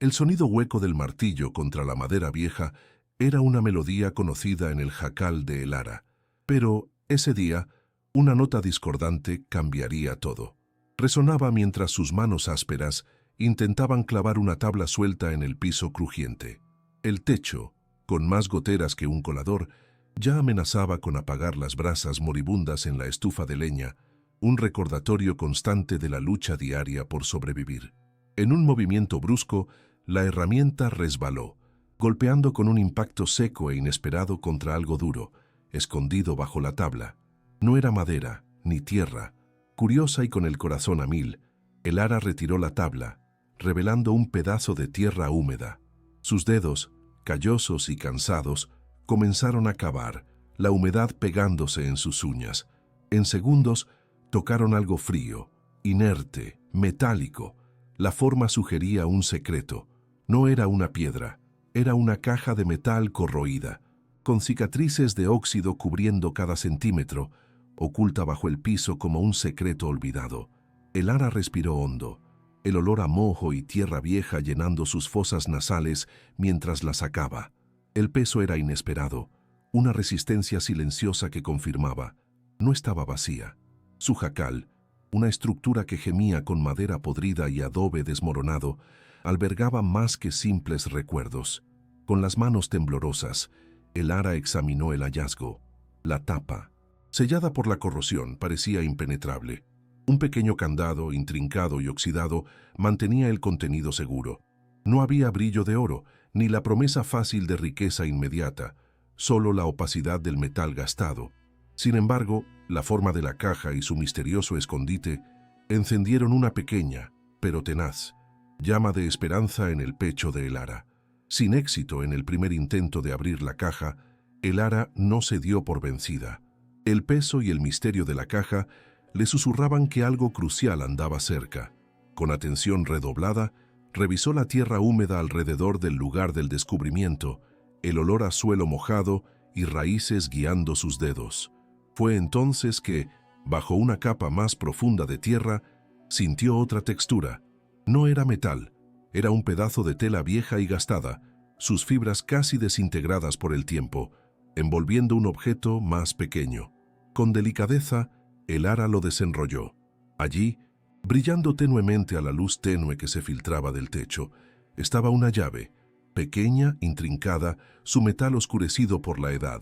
El sonido hueco del martillo contra la madera vieja era una melodía conocida en el jacal de El Ara. Pero, ese día, una nota discordante cambiaría todo. Resonaba mientras sus manos ásperas intentaban clavar una tabla suelta en el piso crujiente. El techo, con más goteras que un colador, ya amenazaba con apagar las brasas moribundas en la estufa de leña, un recordatorio constante de la lucha diaria por sobrevivir. En un movimiento brusco, la herramienta resbaló, golpeando con un impacto seco e inesperado contra algo duro, escondido bajo la tabla. No era madera, ni tierra. Curiosa y con el corazón a mil, El Ara retiró la tabla, revelando un pedazo de tierra húmeda. Sus dedos, callosos y cansados, comenzaron a cavar, la humedad pegándose en sus uñas. En segundos, tocaron algo frío, inerte, metálico. La forma sugería un secreto. No era una piedra, era una caja de metal corroída, con cicatrices de óxido cubriendo cada centímetro, oculta bajo el piso como un secreto olvidado. El Ara respiró hondo, el olor a mojo y tierra vieja llenando sus fosas nasales mientras la sacaba. El peso era inesperado, una resistencia silenciosa que confirmaba. No estaba vacía. Su jacal, una estructura que gemía con madera podrida y adobe desmoronado, albergaba más que simples recuerdos. Con las manos temblorosas, El Ara examinó el hallazgo. La tapa, sellada por la corrosión, parecía impenetrable. Un pequeño candado, intrincado y oxidado, mantenía el contenido seguro. No había brillo de oro, ni la promesa fácil de riqueza inmediata, solo la opacidad del metal gastado. Sin embargo, la forma de la caja y su misterioso escondite encendieron una pequeña, pero tenaz, llama de esperanza en el pecho de El Ara. Sin éxito en el primer intento de abrir la caja, El Ara no se dio por vencida. El peso y el misterio de la caja le susurraban que algo crucial andaba cerca. Con atención redoblada, revisó la tierra húmeda alrededor del lugar del descubrimiento, el olor a suelo mojado y raíces guiando sus dedos. Fue entonces que, bajo una capa más profunda de tierra, sintió otra textura. No era metal, era un pedazo de tela vieja y gastada, sus fibras casi desintegradas por el tiempo, envolviendo un objeto más pequeño. Con delicadeza, El Ara lo desenrolló. Allí, brillando tenuemente a la luz tenue que se filtraba del techo, estaba una llave, pequeña, intrincada, su metal oscurecido por la edad.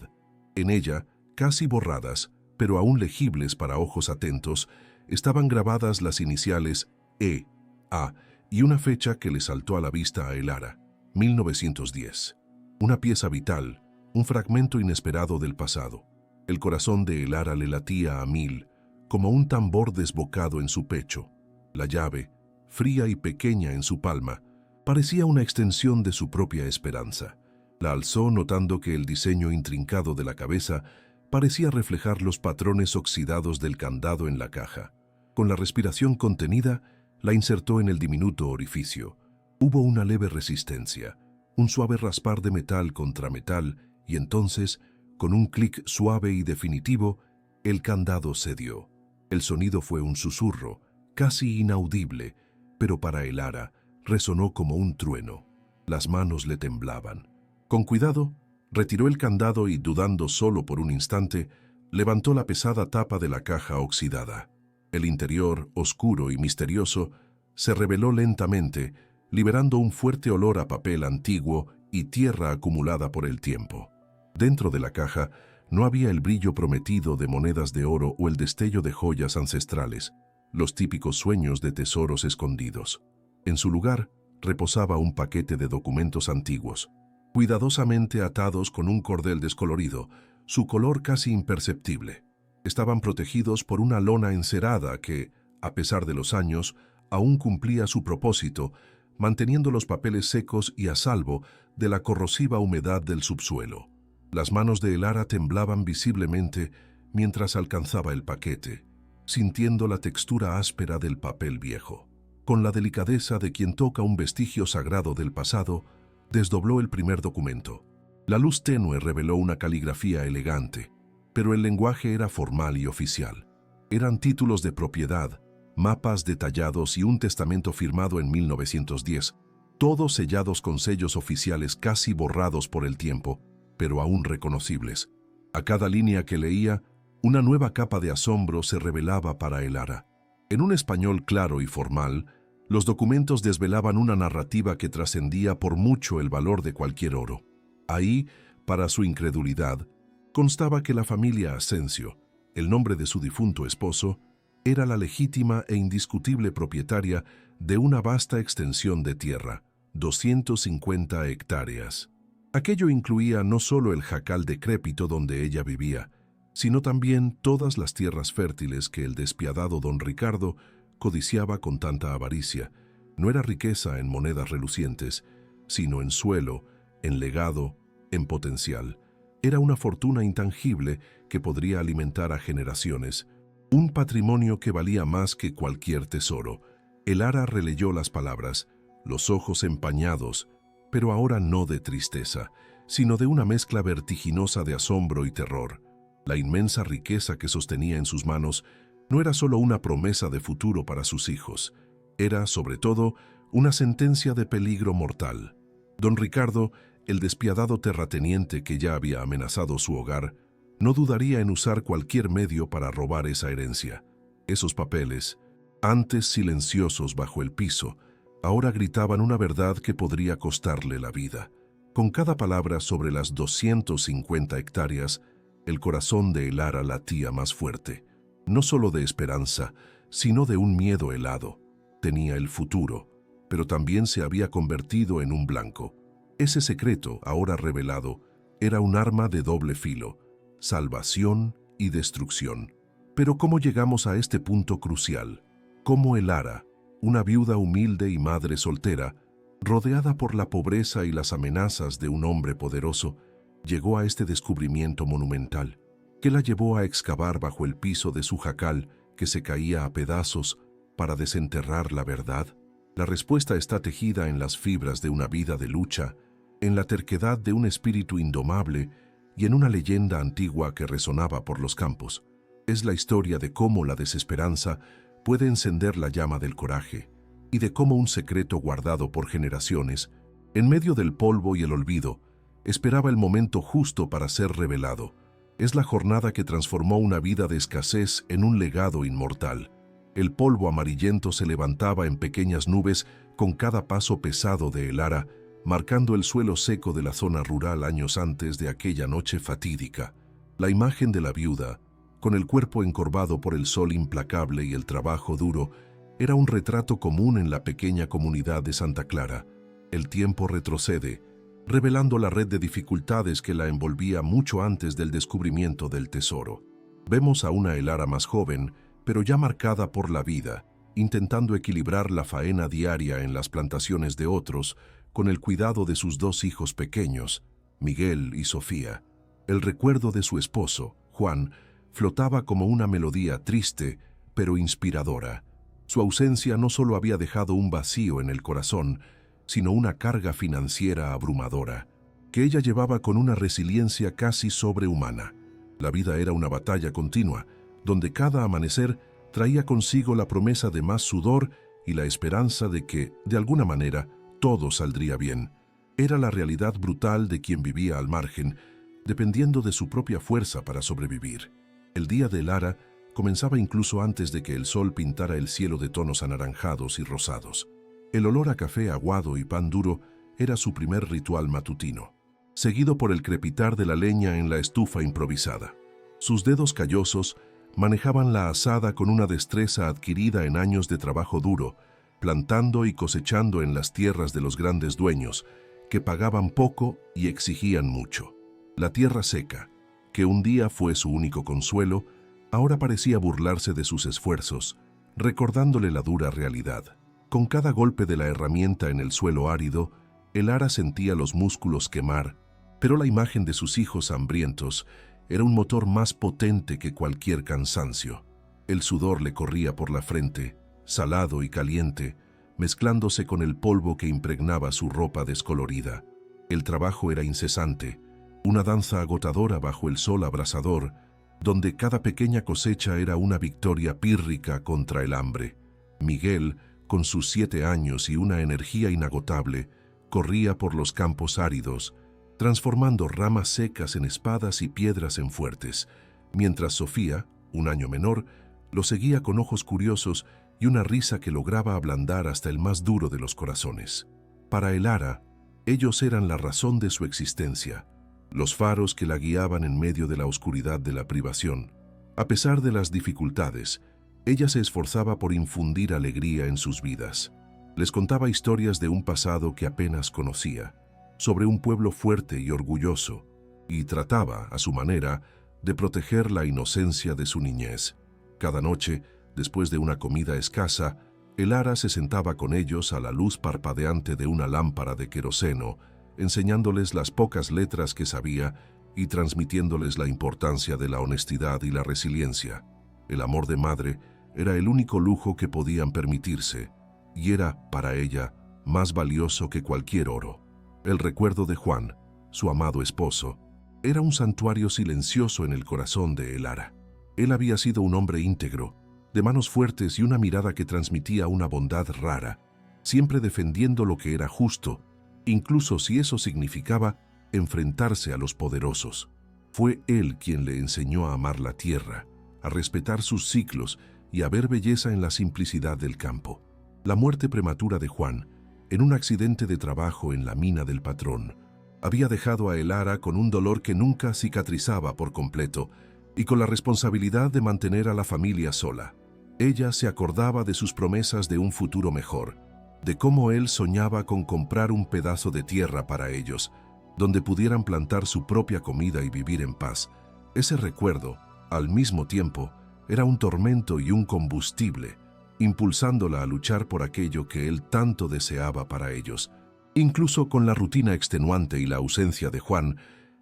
En ella, casi borradas, pero aún legibles para ojos atentos, estaban grabadas las iniciales E, A y una fecha que le saltó a la vista a El Ara, 1910. Una pieza vital, un fragmento inesperado del pasado. El corazón de El Ara le latía a mil, como un tambor desbocado en su pecho. La llave, fría y pequeña en su palma, parecía una extensión de su propia esperanza. La alzó notando que el diseño intrincado de la cabeza parecía reflejar los patrones oxidados del candado en la caja. Con la respiración contenida, la insertó en el diminuto orificio. Hubo una leve resistencia, un suave raspar de metal contra metal, y entonces, con un clic suave y definitivo, el candado cedió. El sonido fue un susurro, casi inaudible, pero para El Ara resonó como un trueno. Las manos le temblaban. Con cuidado, retiró el candado y, dudando solo por un instante, levantó la pesada tapa de la caja oxidada. El interior, oscuro y misterioso, se reveló lentamente, liberando un fuerte olor a papel antiguo y tierra acumulada por el tiempo. Dentro de la caja no había el brillo prometido de monedas de oro o el destello de joyas ancestrales, los típicos sueños de tesoros escondidos. En su lugar reposaba un paquete de documentos antiguos, cuidadosamente atados con un cordel descolorido, su color casi imperceptible. Estaban protegidos por una lona encerada que, a pesar de los años, aún cumplía su propósito, manteniendo los papeles secos y a salvo de la corrosiva humedad del subsuelo. Las manos de El Ara temblaban visiblemente mientras alcanzaba el paquete, sintiendo la textura áspera del papel viejo. Con la delicadeza de quien toca un vestigio sagrado del pasado, desdobló el primer documento. La luz tenue reveló una caligrafía elegante, pero el lenguaje era formal y oficial. Eran títulos de propiedad, mapas detallados y un testamento firmado en 1910, todos sellados con sellos oficiales casi borrados por el tiempo, pero aún reconocibles. A cada línea que leía, una nueva capa de asombro se revelaba para Elara. En un español claro y formal, los documentos desvelaban una narrativa que trascendía por mucho el valor de cualquier oro. Ahí, para su incredulidad, constaba que la familia Asensio, el nombre de su difunto esposo, era la legítima e indiscutible propietaria de una vasta extensión de tierra, 250 hectáreas. Aquello incluía no solo el jacal decrépito donde ella vivía, sino también todas las tierras fértiles que el despiadado don Ricardo codiciaba con tanta avaricia. No era riqueza en monedas relucientes, sino en suelo, en legado, en potencial. Era una fortuna intangible que podría alimentar a generaciones, un patrimonio que valía más que cualquier tesoro. Elara releyó las palabras, los ojos empañados, pero ahora no de tristeza, sino de una mezcla vertiginosa de asombro y terror. La inmensa riqueza que sostenía en sus manos no era solo una promesa de futuro para sus hijos, era, sobre todo, una sentencia de peligro mortal. Don Ricardo, el despiadado terrateniente que ya había amenazado su hogar, no dudaría en usar cualquier medio para robar esa herencia. Esos papeles, antes silenciosos bajo el piso, ahora gritaban una verdad que podría costarle la vida. Con cada palabra sobre las 250 hectáreas, el corazón de Elara latía más fuerte, no solo de esperanza, sino de un miedo helado. Tenía el futuro, pero también se había convertido en un blanco. Ese secreto, ahora revelado, era un arma de doble filo, salvación y destrucción. Pero ¿cómo llegamos a este punto crucial? ¿Cómo Elara, una viuda humilde y madre soltera, rodeada por la pobreza y las amenazas de un hombre poderoso, llegó a este descubrimiento monumental? ¿Qué la llevó a excavar bajo el piso de su jacal que se caía a pedazos para desenterrar la verdad? La respuesta está tejida en las fibras de una vida de lucha, en la terquedad de un espíritu indomable y en una leyenda antigua que resonaba por los campos. Es la historia de cómo la desesperanza puede encender la llama del coraje y de cómo un secreto guardado por generaciones, en medio del polvo y el olvido, esperaba el momento justo para ser revelado. Es la jornada que transformó una vida de escasez en un legado inmortal. El polvo amarillento se levantaba en pequeñas nubes con cada paso pesado de Elara, marcando el suelo seco de la zona rural años antes de aquella noche fatídica. La imagen de la viuda, con el cuerpo encorvado por el sol implacable y el trabajo duro, era un retrato común en la pequeña comunidad de Santa Clara. El tiempo retrocede, revelando la red de dificultades que la envolvía mucho antes del descubrimiento del tesoro. Vemos a una Elara más joven, pero ya marcada por la vida, intentando equilibrar la faena diaria en las plantaciones de otros, con el cuidado de sus dos hijos pequeños, Miguel y Sofía. El recuerdo de su esposo, Juan, flotaba como una melodía triste, pero inspiradora. Su ausencia no solo había dejado un vacío en el corazón, sino una carga financiera abrumadora, que ella llevaba con una resiliencia casi sobrehumana. La vida era una batalla continua, donde cada amanecer traía consigo la promesa de más sudor y la esperanza de que, de alguna manera, todo saldría bien. Era la realidad brutal de quien vivía al margen, dependiendo de su propia fuerza para sobrevivir. El día de Elara comenzaba incluso antes de que el sol pintara el cielo de tonos anaranjados y rosados. El olor a café aguado y pan duro era su primer ritual matutino, seguido por el crepitar de la leña en la estufa improvisada. Sus dedos callosos manejaban la azada con una destreza adquirida en años de trabajo duro, plantando y cosechando en las tierras de los grandes dueños, que pagaban poco y exigían mucho. La tierra seca, que un día fue su único consuelo, ahora parecía burlarse de sus esfuerzos, recordándole la dura realidad. Con cada golpe de la herramienta en el suelo árido, Elara sentía los músculos quemar, pero la imagen de sus hijos hambrientos era un motor más potente que cualquier cansancio. El sudor le corría por la frente, salado y caliente, mezclándose con el polvo que impregnaba su ropa descolorida. El trabajo era incesante, una danza agotadora bajo el sol abrasador, donde cada pequeña cosecha era una victoria pírrica contra el hambre. Miguel, con sus 7 años y una energía inagotable, corría por los campos áridos, transformando ramas secas en espadas y piedras en fuertes, mientras Sofía, un año menor, lo seguía con ojos curiosos y una risa que lograba ablandar hasta el más duro de los corazones. Para Elara, ellos eran la razón de su existencia, los faros que la guiaban en medio de la oscuridad de la privación. A pesar de las dificultades, ella se esforzaba por infundir alegría en sus vidas. Les contaba historias de un pasado que apenas conocía, sobre un pueblo fuerte y orgulloso, y trataba, a su manera, de proteger la inocencia de su niñez. Cada noche, después de una comida escasa, Elara se sentaba con ellos a la luz parpadeante de una lámpara de queroseno, enseñándoles las pocas letras que sabía y transmitiéndoles la importancia de la honestidad y la resiliencia. El amor de madre era el único lujo que podían permitirse, y era, para ella, más valioso que cualquier oro. El recuerdo de Juan, su amado esposo, era un santuario silencioso en el corazón de Elara. Él había sido un hombre íntegro, de manos fuertes y una mirada que transmitía una bondad rara, siempre defendiendo lo que era justo, incluso si eso significaba enfrentarse a los poderosos. Fue él quien le enseñó a amar la tierra, a respetar sus ciclos y a ver belleza en la simplicidad del campo. La muerte prematura de Juan, en un accidente de trabajo en la mina del patrón, había dejado a Elara con un dolor que nunca cicatrizaba por completo y con la responsabilidad de mantener a la familia sola. Ella se acordaba de sus promesas de un futuro mejor, de cómo él soñaba con comprar un pedazo de tierra para ellos, donde pudieran plantar su propia comida y vivir en paz. Ese recuerdo, al mismo tiempo, era un tormento y un combustible, impulsándola a luchar por aquello que él tanto deseaba para ellos. Incluso con la rutina extenuante y la ausencia de Juan,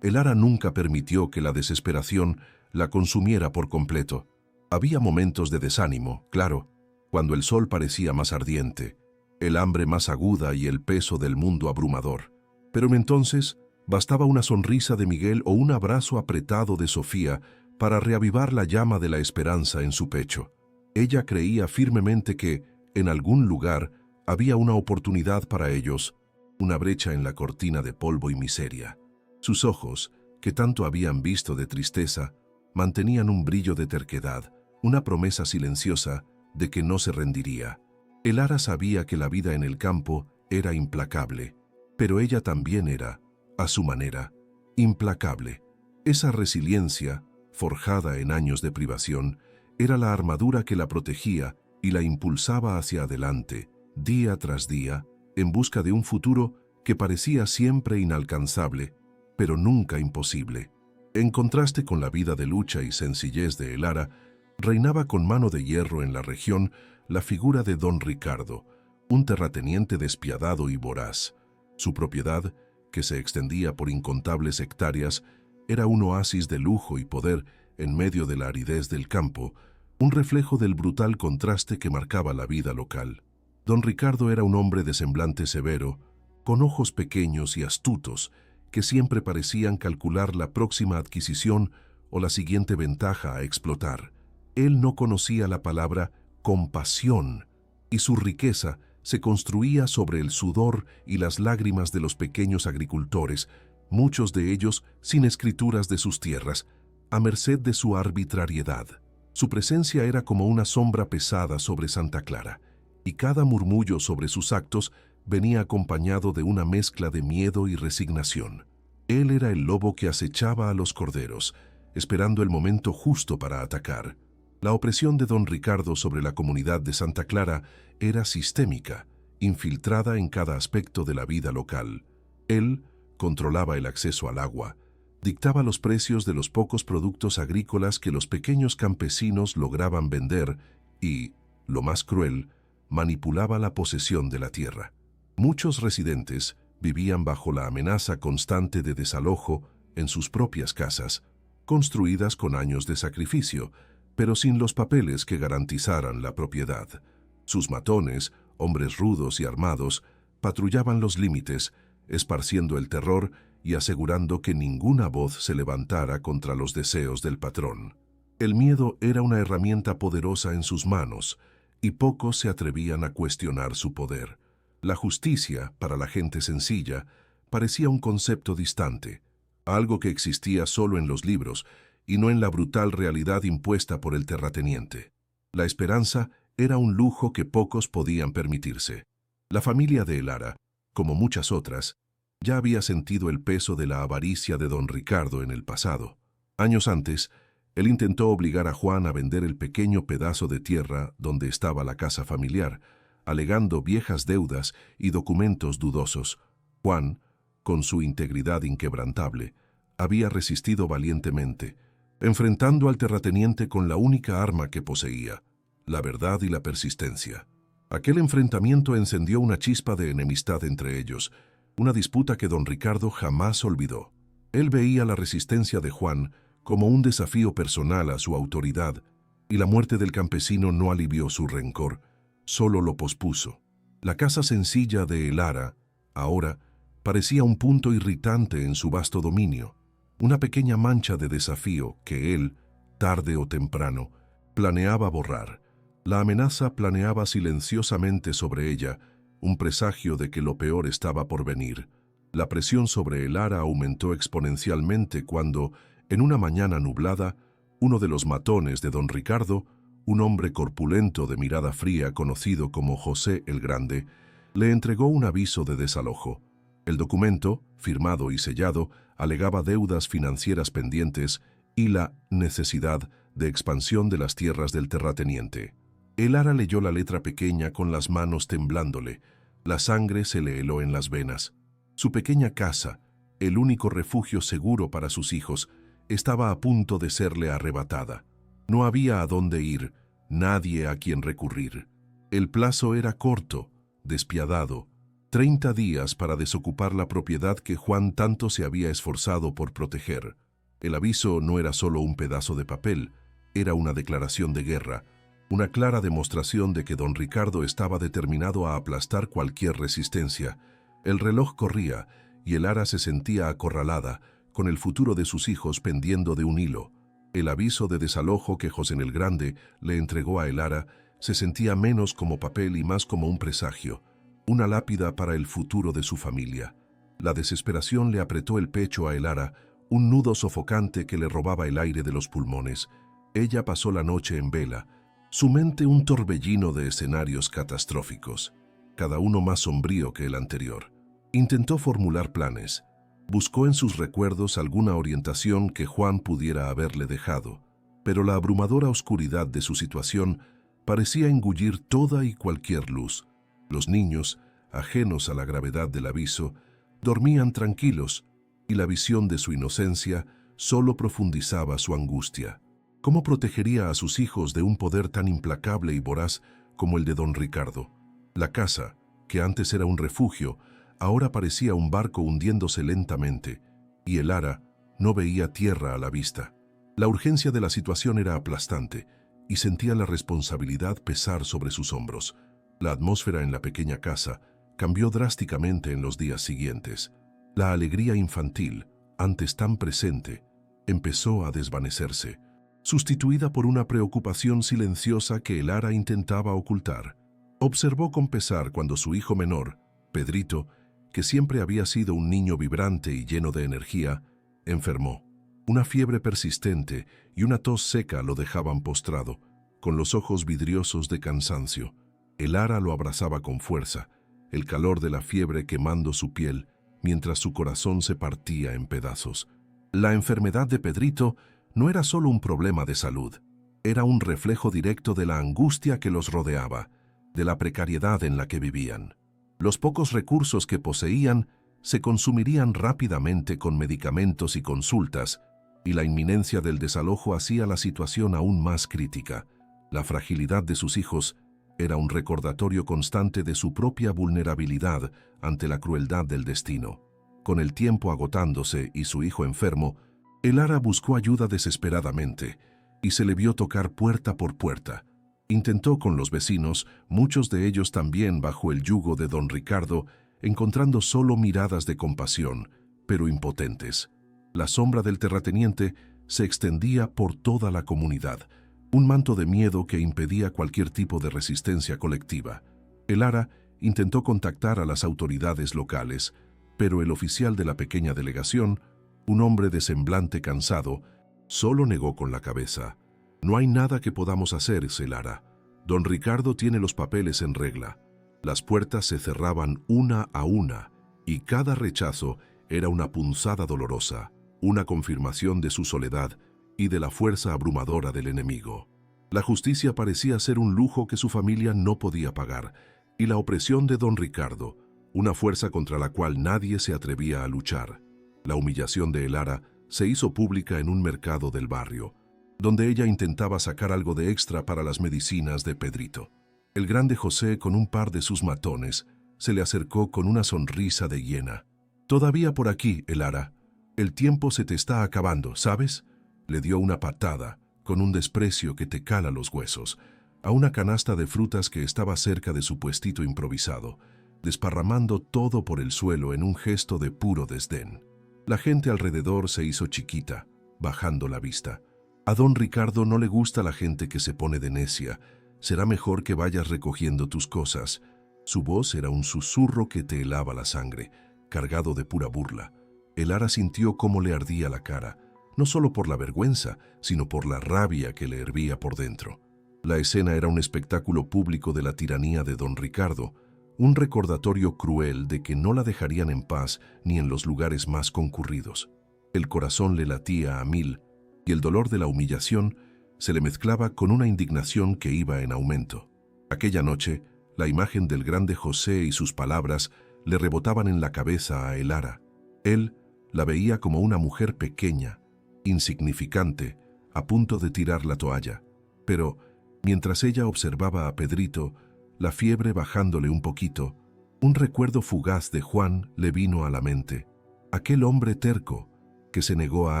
Elara nunca permitió que la desesperación la consumiera por completo. Había momentos de desánimo, claro, cuando el sol parecía más ardiente, el hambre más aguda y el peso del mundo abrumador. Pero entonces bastaba una sonrisa de Miguel o un abrazo apretado de Sofía para reavivar la llama de la esperanza en su pecho. Ella creía firmemente que, en algún lugar, había una oportunidad para ellos, una brecha en la cortina de polvo y miseria. Sus ojos, que tanto habían visto de tristeza, mantenían un brillo de terquedad, una promesa silenciosa de que no se rendiría. Elara sabía que la vida en el campo era implacable, pero ella también era, a su manera, implacable. Esa resiliencia, forjada en años de privación, era la armadura que la protegía y la impulsaba hacia adelante, día tras día, en busca de un futuro que parecía siempre inalcanzable, pero nunca imposible. En contraste con la vida de lucha y sencillez de Elara, reinaba con mano de hierro en la región la figura de don Ricardo, un terrateniente despiadado y voraz. Su propiedad, que se extendía por incontables hectáreas, era un oasis de lujo y poder en medio de la aridez del campo, un reflejo del brutal contraste que marcaba la vida local. Don Ricardo era un hombre de semblante severo, con ojos pequeños y astutos, que siempre parecían calcular la próxima adquisición o la siguiente ventaja a explotar. Él no conocía la palabra compasión, y su riqueza se construía sobre el sudor y las lágrimas de los pequeños agricultores, muchos de ellos sin escrituras de sus tierras, a merced de su arbitrariedad. Su presencia era como una sombra pesada sobre Santa Clara, y cada murmullo sobre sus actos venía acompañado de una mezcla de miedo y resignación. Él era el lobo que acechaba a los corderos, esperando el momento justo para atacar. La opresión de don Ricardo sobre la comunidad de Santa Clara era sistémica, infiltrada en cada aspecto de la vida local. Él controlaba el acceso al agua, dictaba los precios de los pocos productos agrícolas que los pequeños campesinos lograban vender y, lo más cruel, manipulaba la posesión de la tierra. Muchos residentes vivían bajo la amenaza constante de desalojo en sus propias casas, construidas con años de sacrificio, pero sin los papeles que garantizaran la propiedad. Sus matones, hombres rudos y armados, patrullaban los límites, esparciendo el terror y asegurando que ninguna voz se levantara contra los deseos del patrón. El miedo era una herramienta poderosa en sus manos, y pocos se atrevían a cuestionar su poder. La justicia, para la gente sencilla, parecía un concepto distante, algo que existía solo en los libros y no en la brutal realidad impuesta por el terrateniente. La esperanza era un lujo que pocos podían permitirse. La familia de Elara, como muchas otras, ya había sentido el peso de la avaricia de don Ricardo en el pasado. Años antes, él intentó obligar a Juan a vender el pequeño pedazo de tierra donde estaba la casa familiar, alegando viejas deudas y documentos dudosos. Juan, con su integridad inquebrantable, había resistido valientemente, enfrentando al terrateniente con la única arma que poseía, la verdad y la persistencia. Aquel enfrentamiento encendió una chispa de enemistad entre ellos, una disputa que don Ricardo jamás olvidó. Él veía la resistencia de Juan como un desafío personal a su autoridad, y la muerte del campesino no alivió su rencor, solo lo pospuso. La casa sencilla de Elara, ahora, parecía un punto irritante en su vasto dominio, una pequeña mancha de desafío que él, tarde o temprano, planeaba borrar. La amenaza planeaba silenciosamente sobre ella, un presagio de que lo peor estaba por venir. La presión sobre Elara aumentó exponencialmente cuando, en una mañana nublada, uno de los matones de don Ricardo, un hombre corpulento de mirada fría conocido como José el Grande, le entregó un aviso de desalojo. El documento, firmado y sellado, alegaba deudas financieras pendientes y la necesidad de expansión de las tierras del terrateniente. Elara leyó la letra pequeña con las manos temblándole. La sangre se le heló en las venas. Su pequeña casa, el único refugio seguro para sus hijos, estaba a punto de serle arrebatada. No había a dónde ir, nadie a quien recurrir. El plazo era corto, despiadado, 30 días para desocupar la propiedad que Juan tanto se había esforzado por proteger. El aviso no era solo un pedazo de papel, era una declaración de guerra, una clara demostración de que don Ricardo estaba determinado a aplastar cualquier resistencia. El reloj corría y Elara se sentía acorralada, con el futuro de sus hijos pendiendo de un hilo. El aviso de desalojo que José el Grande le entregó a Elara se sentía menos como papel y más como un presagio, una lápida para el futuro de su familia. La desesperación le apretó el pecho a Elara, un nudo sofocante que le robaba el aire de los pulmones. Ella pasó la noche en vela, su mente un torbellino de escenarios catastróficos, cada uno más sombrío que el anterior. Intentó formular planes. Buscó en sus recuerdos alguna orientación que Juan pudiera haberle dejado, pero la abrumadora oscuridad de su situación parecía engullir toda y cualquier luz. Los niños, ajenos a la gravedad del aviso, dormían tranquilos, y la visión de su inocencia solo profundizaba su angustia. ¿Cómo protegería a sus hijos de un poder tan implacable y voraz como el de don Ricardo? La casa, que antes era un refugio, ahora parecía un barco hundiéndose lentamente, y Elara no veía tierra a la vista. La urgencia de la situación era aplastante, y sentía la responsabilidad pesar sobre sus hombros. La atmósfera en la pequeña casa cambió drásticamente en los días siguientes. La alegría infantil, antes tan presente, empezó a desvanecerse, sustituida por una preocupación silenciosa que Elara intentaba ocultar. Observó con pesar cuando su hijo menor, Pedrito, que siempre había sido un niño vibrante y lleno de energía, enfermó. Una fiebre persistente y una tos seca lo dejaban postrado, con los ojos vidriosos de cansancio. Elara lo abrazaba con fuerza, el calor de la fiebre quemando su piel, mientras su corazón se partía en pedazos. La enfermedad de Pedrito no era solo un problema de salud, era un reflejo directo de la angustia que los rodeaba, de la precariedad en la que vivían. Los pocos recursos que poseían se consumirían rápidamente con medicamentos y consultas, y la inminencia del desalojo hacía la situación aún más crítica. La fragilidad de sus hijos era un recordatorio constante de su propia vulnerabilidad ante la crueldad del destino. Con el tiempo agotándose y su hijo enfermo, Elara buscó ayuda desesperadamente y se le vio tocar puerta por puerta. Intentó con los vecinos, muchos de ellos también bajo el yugo de don Ricardo, encontrando solo miradas de compasión, pero impotentes. La sombra del terrateniente se extendía por toda la comunidad, un manto de miedo que impedía cualquier tipo de resistencia colectiva. Elara intentó contactar a las autoridades locales, pero el oficial de la pequeña delegación, un hombre de semblante cansado, solo negó con la cabeza. «No hay nada que podamos hacer, Elara. Don Ricardo tiene los papeles en regla». Las puertas se cerraban una a una, y cada rechazo era una punzada dolorosa, una confirmación de su soledad y de la fuerza abrumadora del enemigo. La justicia parecía ser un lujo que su familia no podía pagar, y la opresión de don Ricardo, una fuerza contra la cual nadie se atrevía a luchar. La humillación de Elara se hizo pública en un mercado del barrio, donde ella intentaba sacar algo de extra para las medicinas de Pedrito. El grande José, con un par de sus matones, se le acercó con una sonrisa de hiena. «Todavía por aquí, Elara. El tiempo se te está acabando, ¿sabes?». Le dio una patada, con un desprecio que te cala los huesos, a una canasta de frutas que estaba cerca de su puestito improvisado, desparramando todo por el suelo en un gesto de puro desdén. La gente alrededor se hizo chiquita, bajando la vista. «A don Ricardo no le gusta la gente que se pone de necia. Será mejor que vayas recogiendo tus cosas». Su voz era un susurro que te helaba la sangre, cargado de pura burla. Elara sintió cómo le ardía la cara, no solo por la vergüenza, sino por la rabia que le hervía por dentro. La escena era un espectáculo público de la tiranía de don Ricardo, un recordatorio cruel de que no la dejarían en paz ni en los lugares más concurridos. El corazón le latía a mil, y el dolor de la humillación se le mezclaba con una indignación que iba en aumento. Aquella noche, la imagen del grande José y sus palabras le rebotaban en la cabeza a Elara. Él la veía como una mujer pequeña, insignificante, a punto de tirar la toalla. Pero, mientras ella observaba a Pedrito, la fiebre bajándole un poquito, un recuerdo fugaz de Juan le vino a la mente. Aquel hombre terco, que se negó a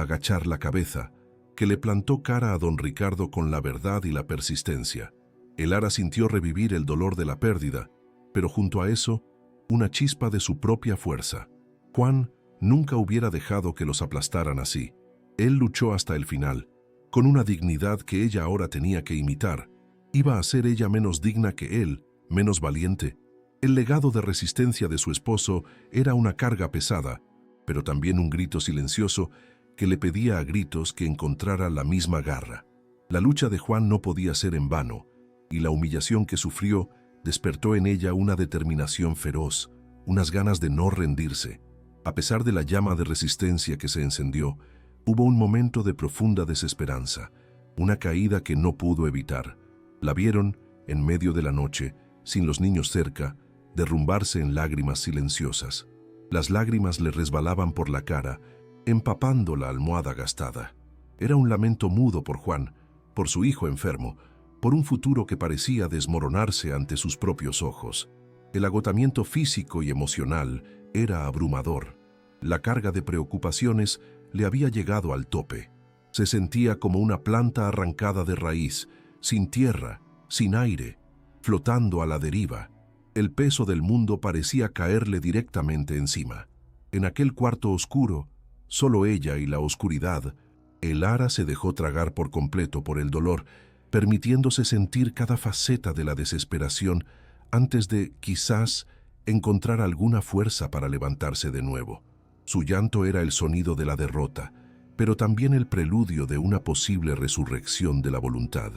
agachar la cabeza, que le plantó cara a don Ricardo con la verdad y la persistencia. Elara sintió revivir el dolor de la pérdida, pero junto a eso, una chispa de su propia fuerza. Juan nunca hubiera dejado que los aplastaran así. Él luchó hasta el final, con una dignidad que ella ahora tenía que imitar. ¿Iba a ser ella menos digna que él, menos valiente? El legado de resistencia de su esposo era una carga pesada, pero también un grito silencioso que le pedía a gritos que encontrara la misma garra. La lucha de Juan no podía ser en vano, y la humillación que sufrió despertó en ella una determinación feroz, unas ganas de no rendirse. A pesar de la llama de resistencia que se encendió, hubo un momento de profunda desesperanza, una caída que no pudo evitar. La vieron, en medio de la noche, sin los niños cerca, derrumbarse en lágrimas silenciosas. Las lágrimas le resbalaban por la cara, empapando la almohada gastada. Era un lamento mudo por Juan, por su hijo enfermo, por un futuro que parecía desmoronarse ante sus propios ojos. El agotamiento físico y emocional era abrumador. La carga de preocupaciones le había llegado al tope. Se sentía como una planta arrancada de raíz, sin tierra, sin aire, flotando a la deriva. El peso del mundo parecía caerle directamente encima. En aquel cuarto oscuro, solo ella y la oscuridad, Elara se dejó tragar por completo por el dolor, permitiéndose sentir cada faceta de la desesperación antes de, quizás, encontrar alguna fuerza para levantarse de nuevo. Su llanto era el sonido de la derrota, pero también el preludio de una posible resurrección de la voluntad.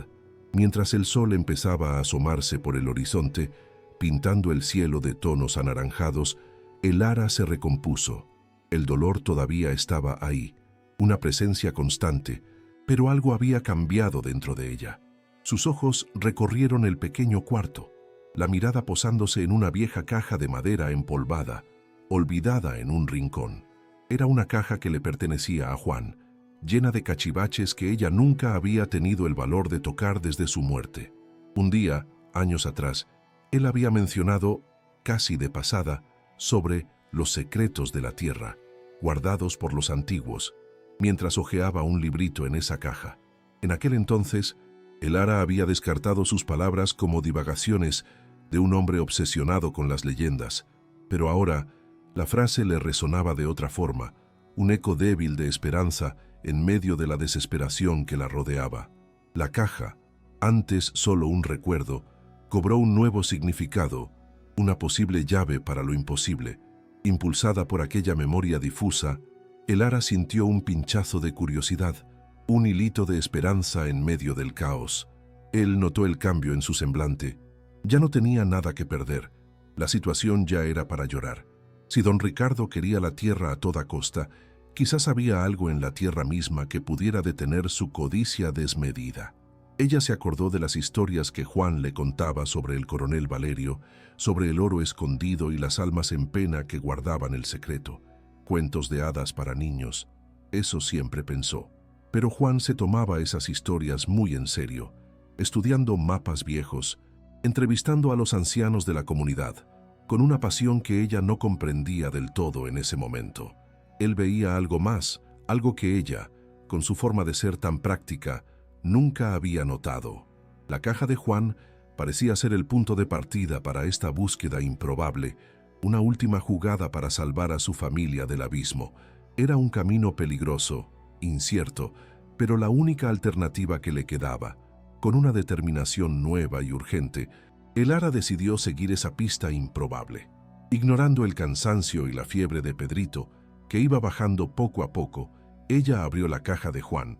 Mientras el sol empezaba a asomarse por el horizonte, pintando el cielo de tonos anaranjados, Elara se recompuso. El dolor todavía estaba ahí, una presencia constante, pero algo había cambiado dentro de ella. Sus ojos recorrieron el pequeño cuarto, la mirada posándose en una vieja caja de madera empolvada, olvidada en un rincón. Era una caja que le pertenecía a Juan, llena de cachivaches que ella nunca había tenido el valor de tocar desde su muerte. Un día, años atrás, él había mencionado, casi de pasada, sobre los secretos de la tierra, guardados por los antiguos, mientras hojeaba un librito en esa caja. En aquel entonces, Elara había descartado sus palabras como divagaciones de un hombre obsesionado con las leyendas, pero ahora la frase le resonaba de otra forma, un eco débil de esperanza en medio de la desesperación que la rodeaba. La caja, Antes solo un recuerdo, cobró un nuevo significado, una posible llave para lo imposible. Impulsada por aquella memoria difusa, Elara sintió un pinchazo de curiosidad, un hilito de esperanza en medio del caos. Él notó el cambio en su semblante. Ya no tenía nada que perder. La situación ya era para llorar. Si don Ricardo quería la tierra a toda costa, quizás había algo en la tierra misma que pudiera detener su codicia desmedida. Ella se acordó de las historias que Juan le contaba sobre el coronel Valerio, sobre el oro escondido y las almas en pena que guardaban el secreto. Cuentos de hadas para niños. Eso siempre pensó. Pero Juan se tomaba esas historias muy en serio, estudiando mapas viejos, entrevistando a los ancianos de la comunidad, con una pasión que ella no comprendía del todo en ese momento. Él veía algo más, algo que ella, con su forma de ser tan práctica, nunca había notado. La caja de Juan parecía ser el punto de partida para esta búsqueda improbable, una última jugada para salvar a su familia del abismo. Era un camino peligroso, incierto, pero la única alternativa que le quedaba. Con una determinación nueva y urgente, Elara decidió seguir esa pista improbable. Ignorando el cansancio y la fiebre de Pedrito, que iba bajando poco a poco, ella abrió la caja de Juan.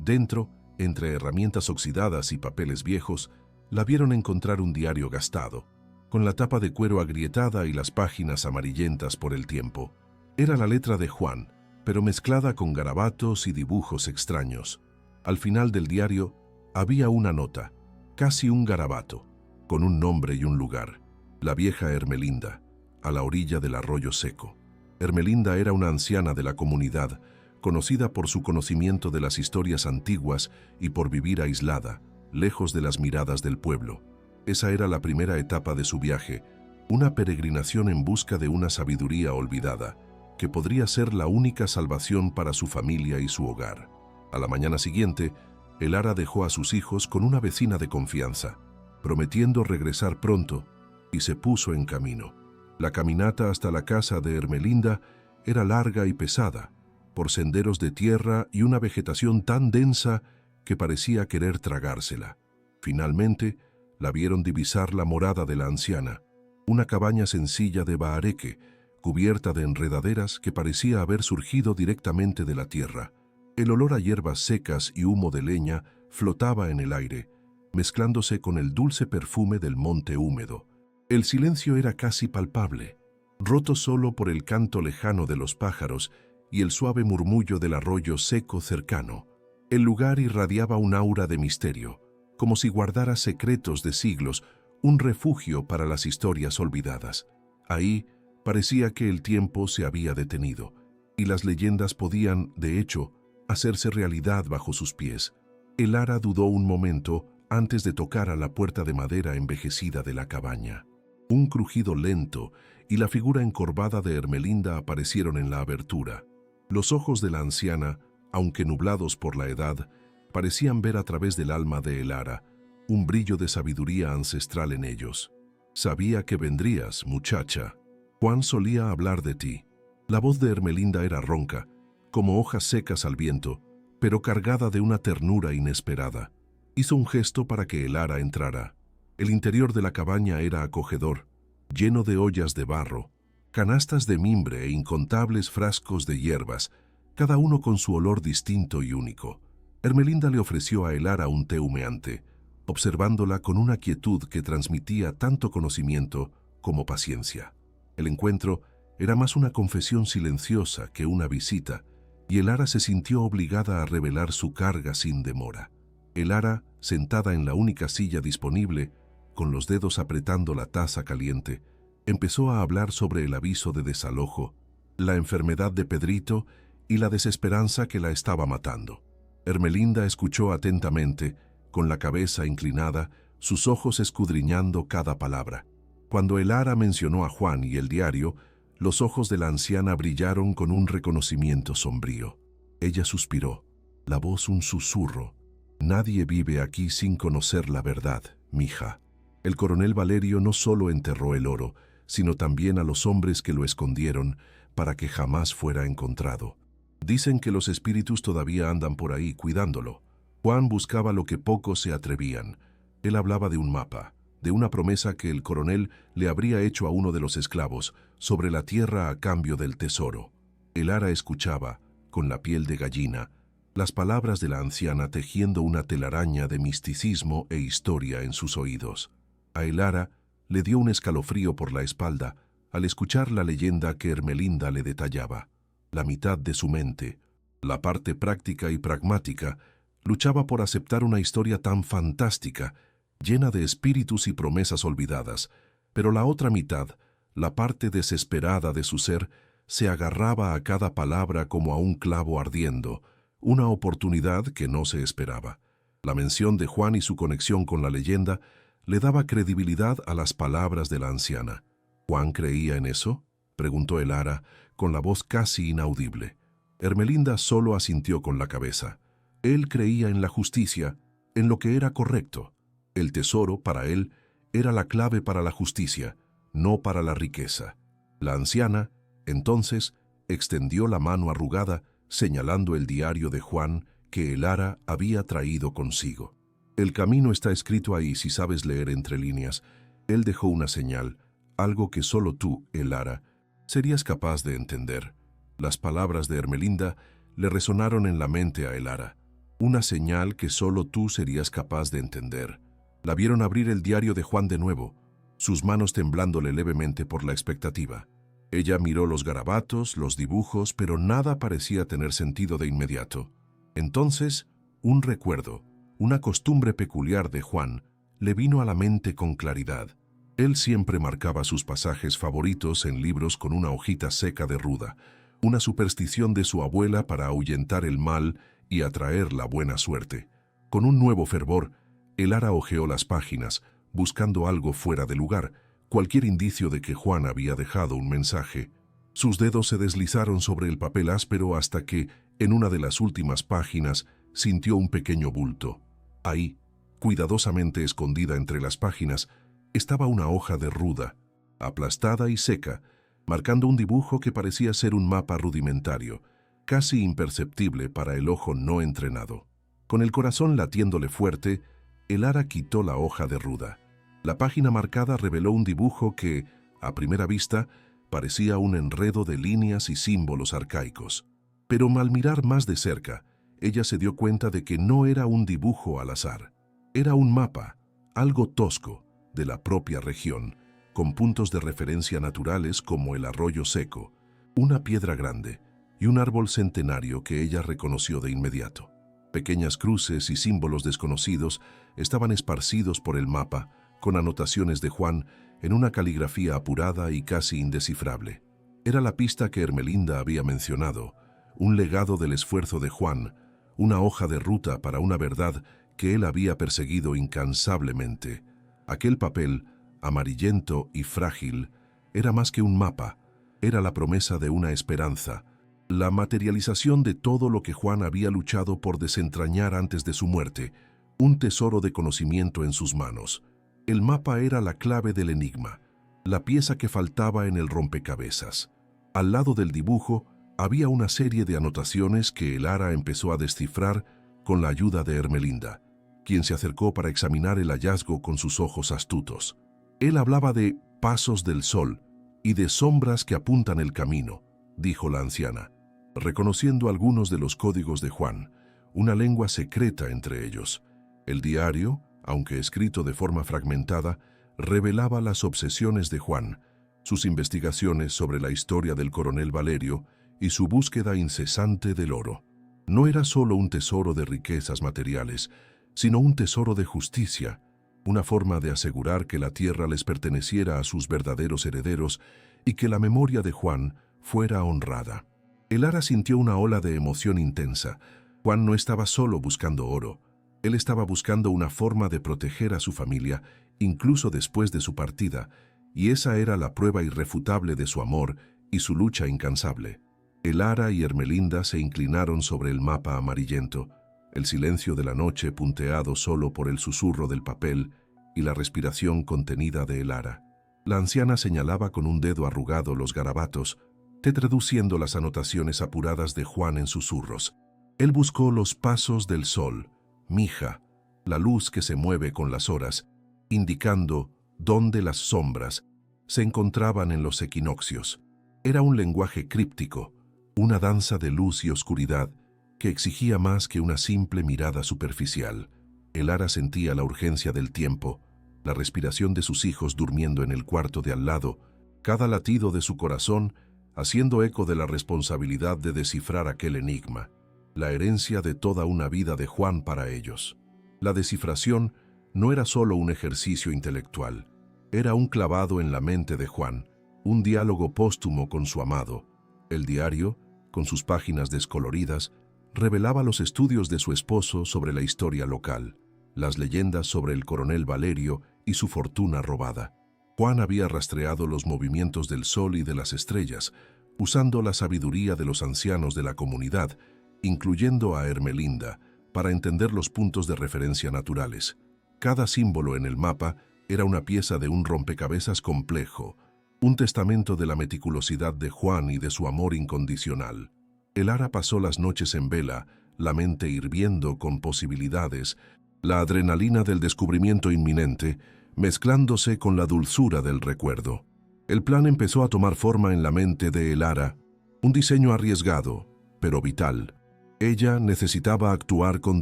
Dentro, entre herramientas oxidadas y papeles viejos, la vieron encontrar un diario gastado, con la tapa de cuero agrietada y las páginas amarillentas por el tiempo. Era la letra de Juan, pero mezclada con garabatos y dibujos extraños. Al final del diario había una nota, casi un garabato, con un nombre y un lugar: la vieja Ermelinda, a la orilla del arroyo seco. Ermelinda era una anciana de la comunidad, conocida por su conocimiento de las historias antiguas y por vivir aislada, lejos de las miradas del pueblo. Esa era la primera etapa de su viaje, una peregrinación en busca de una sabiduría olvidada, que podría ser la única salvación para su familia y su hogar. A la mañana siguiente, Elara dejó a sus hijos con una vecina de confianza, prometiendo regresar pronto, y se puso en camino. La caminata hasta la casa de Ermelinda era larga y pesada, por senderos de tierra y una vegetación tan densa que parecía querer tragársela. Finalmente, la vieron divisar la morada de la anciana, una cabaña sencilla de bahareque, cubierta de enredaderas que parecía haber surgido directamente de la tierra. El olor a hierbas secas y humo de leña flotaba en el aire, mezclándose con el dulce perfume del monte húmedo. El silencio era casi palpable, roto solo por el canto lejano de los pájaros y el suave murmullo del arroyo seco cercano. El lugar irradiaba un aura de misterio, como si guardara secretos de siglos, un refugio para las historias olvidadas. Ahí parecía que el tiempo se había detenido, y las leyendas podían, de hecho, hacerse realidad bajo sus pies. Elara dudó un momento antes de tocar a la puerta de madera envejecida de la cabaña. Un crujido lento y la figura encorvada de Ermelinda aparecieron en la abertura. Los ojos de la anciana, aunque nublados por la edad, parecían ver a través del alma de Elara, un brillo de sabiduría ancestral en ellos. «Sabía que vendrías, muchacha. Juan solía hablar de ti». La voz de Ermelinda era ronca, como hojas secas al viento, pero cargada de una ternura inesperada. Hizo un gesto para que Elara entrara. El interior de la cabaña era acogedor, lleno de ollas de barro, canastas de mimbre e incontables frascos de hierbas, cada uno con su olor distinto y único. Ermelinda le ofreció a Elara un té humeante, observándola con una quietud que transmitía tanto conocimiento como paciencia. El encuentro era más una confesión silenciosa que una visita, y Elara se sintió obligada a revelar su carga sin demora. Elara, sentada en la única silla disponible, con los dedos apretando la taza caliente, empezó a hablar sobre el aviso de desalojo, la enfermedad de Pedrito y la desesperanza que la estaba matando. Ermelinda escuchó atentamente, con la cabeza inclinada, sus ojos escudriñando cada palabra. Cuando Elara mencionó a Juan y el diario, los ojos de la anciana brillaron con un reconocimiento sombrío. Ella suspiró, la voz un susurro. «Nadie vive aquí sin conocer la verdad, mija. El coronel Valerio no solo enterró el oro, sino también a los hombres que lo escondieron para que jamás fuera encontrado. Dicen que los espíritus todavía andan por ahí cuidándolo. Juan buscaba lo que pocos se atrevían. Él hablaba de un mapa, de una promesa que el coronel le habría hecho a uno de los esclavos sobre la tierra a cambio del tesoro. Elara escuchaba, con la piel de gallina, las palabras de la anciana tejiendo una telaraña de misticismo e historia en sus oídos. A Elara le dio un escalofrío por la espalda al escuchar la leyenda que Ermelinda le detallaba. La mitad de su mente, la parte práctica y pragmática, luchaba por aceptar una historia tan fantástica, llena de espíritus y promesas olvidadas, pero la otra mitad, la parte desesperada de su ser, se agarraba a cada palabra como a un clavo ardiendo, una oportunidad que no se esperaba. La mención de Juan y su conexión con la leyenda le daba credibilidad a las palabras de la anciana. ¿Juan creía en eso?, preguntó Elara, con la voz casi inaudible. Ermelinda solo asintió con la cabeza. Él creía en la justicia, en lo que era correcto. El tesoro, para él, era la clave para la justicia, no para la riqueza. La anciana, entonces, extendió la mano arrugada, señalando el diario de Juan que Elara había traído consigo. El camino está escrito ahí si sabes leer entre líneas. Él dejó una señal, algo que solo tú, Elara, serías capaz de entender. Las palabras de Ermelinda le resonaron en la mente a Elara. Una señal que solo tú serías capaz de entender. La vieron abrir el diario de Juan de nuevo, sus manos temblándole levemente por la expectativa. Ella miró los garabatos, los dibujos, pero nada parecía tener sentido de inmediato. Entonces, un recuerdo, una costumbre peculiar de Juan, le vino a la mente con claridad. Él siempre marcaba sus pasajes favoritos en libros con una hojita seca de ruda, una superstición de su abuela para ahuyentar el mal y atraer la buena suerte. Con un nuevo fervor, Elara hojeó las páginas, buscando algo fuera de lugar, cualquier indicio de que Juan había dejado un mensaje. Sus dedos se deslizaron sobre el papel áspero hasta que, en una de las últimas páginas, sintió un pequeño bulto. Ahí, cuidadosamente escondida entre las páginas, estaba una hoja de ruda, aplastada y seca, marcando un dibujo que parecía ser un mapa rudimentario, casi imperceptible para el ojo no entrenado. Con el corazón latiéndole fuerte, Elara quitó la hoja de ruda. La página marcada reveló un dibujo que, a primera vista, parecía un enredo de líneas y símbolos arcaicos. Pero al mirar más de cerca, ella se dio cuenta de que no era un dibujo al azar. Era un mapa, algo tosco, de la propia región, con puntos de referencia naturales como el arroyo seco, una piedra grande y un árbol centenario que ella reconoció de inmediato. Pequeñas cruces y símbolos desconocidos estaban esparcidos por el mapa, con anotaciones de Juan en una caligrafía apurada y casi indescifrable. Era la pista que Ermelinda había mencionado, un legado del esfuerzo de Juan, una hoja de ruta para una verdad que él había perseguido incansablemente. Aquel papel, amarillento y frágil, era más que un mapa, era la promesa de una esperanza, la materialización de todo lo que Juan había luchado por desentrañar antes de su muerte, un tesoro de conocimiento en sus manos. El mapa era la clave del enigma, la pieza que faltaba en el rompecabezas. Al lado del dibujo había una serie de anotaciones que Elara empezó a descifrar con la ayuda de Ermelinda, quien se acercó para examinar el hallazgo con sus ojos astutos. Él hablaba de pasos del sol y de sombras que apuntan el camino, dijo la anciana, reconociendo algunos de los códigos de Juan, una lengua secreta entre ellos. El diario, aunque escrito de forma fragmentada, revelaba las obsesiones de Juan, sus investigaciones sobre la historia del coronel Valerio y su búsqueda incesante del oro. No era solo un tesoro de riquezas materiales, sino un tesoro de justicia, una forma de asegurar que la tierra les perteneciera a sus verdaderos herederos y que la memoria de Juan fuera honrada. Elara sintió una ola de emoción intensa. Juan no estaba solo buscando oro. Él estaba buscando una forma de proteger a su familia, incluso después de su partida, y esa era la prueba irrefutable de su amor y su lucha incansable. Elara y Ermelinda se inclinaron sobre el mapa amarillento, el silencio de la noche punteado solo por el susurro del papel y la respiración contenida de Elara. La anciana señalaba con un dedo arrugado los garabatos, traduciendo las anotaciones apuradas de Juan en susurros. Él buscó los pasos del sol, Mija, la luz que se mueve con las horas, indicando dónde las sombras se encontraban en los equinoccios. Era un lenguaje críptico, una danza de luz y oscuridad que exigía más que una simple mirada superficial. Elara sentía la urgencia del tiempo, la respiración de sus hijos durmiendo en el cuarto de al lado, cada latido de su corazón haciendo eco de la responsabilidad de descifrar aquel enigma, la herencia de toda una vida de Juan para ellos. La descifración no era solo un ejercicio intelectual, era un clavado en la mente de Juan, un diálogo póstumo con su amado. El diario, con sus páginas descoloridas, revelaba los estudios de su esposo sobre la historia local, las leyendas sobre el coronel Valerio y su fortuna robada. Juan había rastreado los movimientos del sol y de las estrellas, usando la sabiduría de los ancianos de la comunidad, incluyendo a Ermelinda, para entender los puntos de referencia naturales. Cada símbolo en el mapa era una pieza de un rompecabezas complejo, un testamento de la meticulosidad de Juan y de su amor incondicional. Elara pasó las noches en vela, la mente hirviendo con posibilidades, la adrenalina del descubrimiento inminente, mezclándose con la dulzura del recuerdo. El plan empezó a tomar forma en la mente de Elara, un diseño arriesgado, pero vital. Ella necesitaba actuar con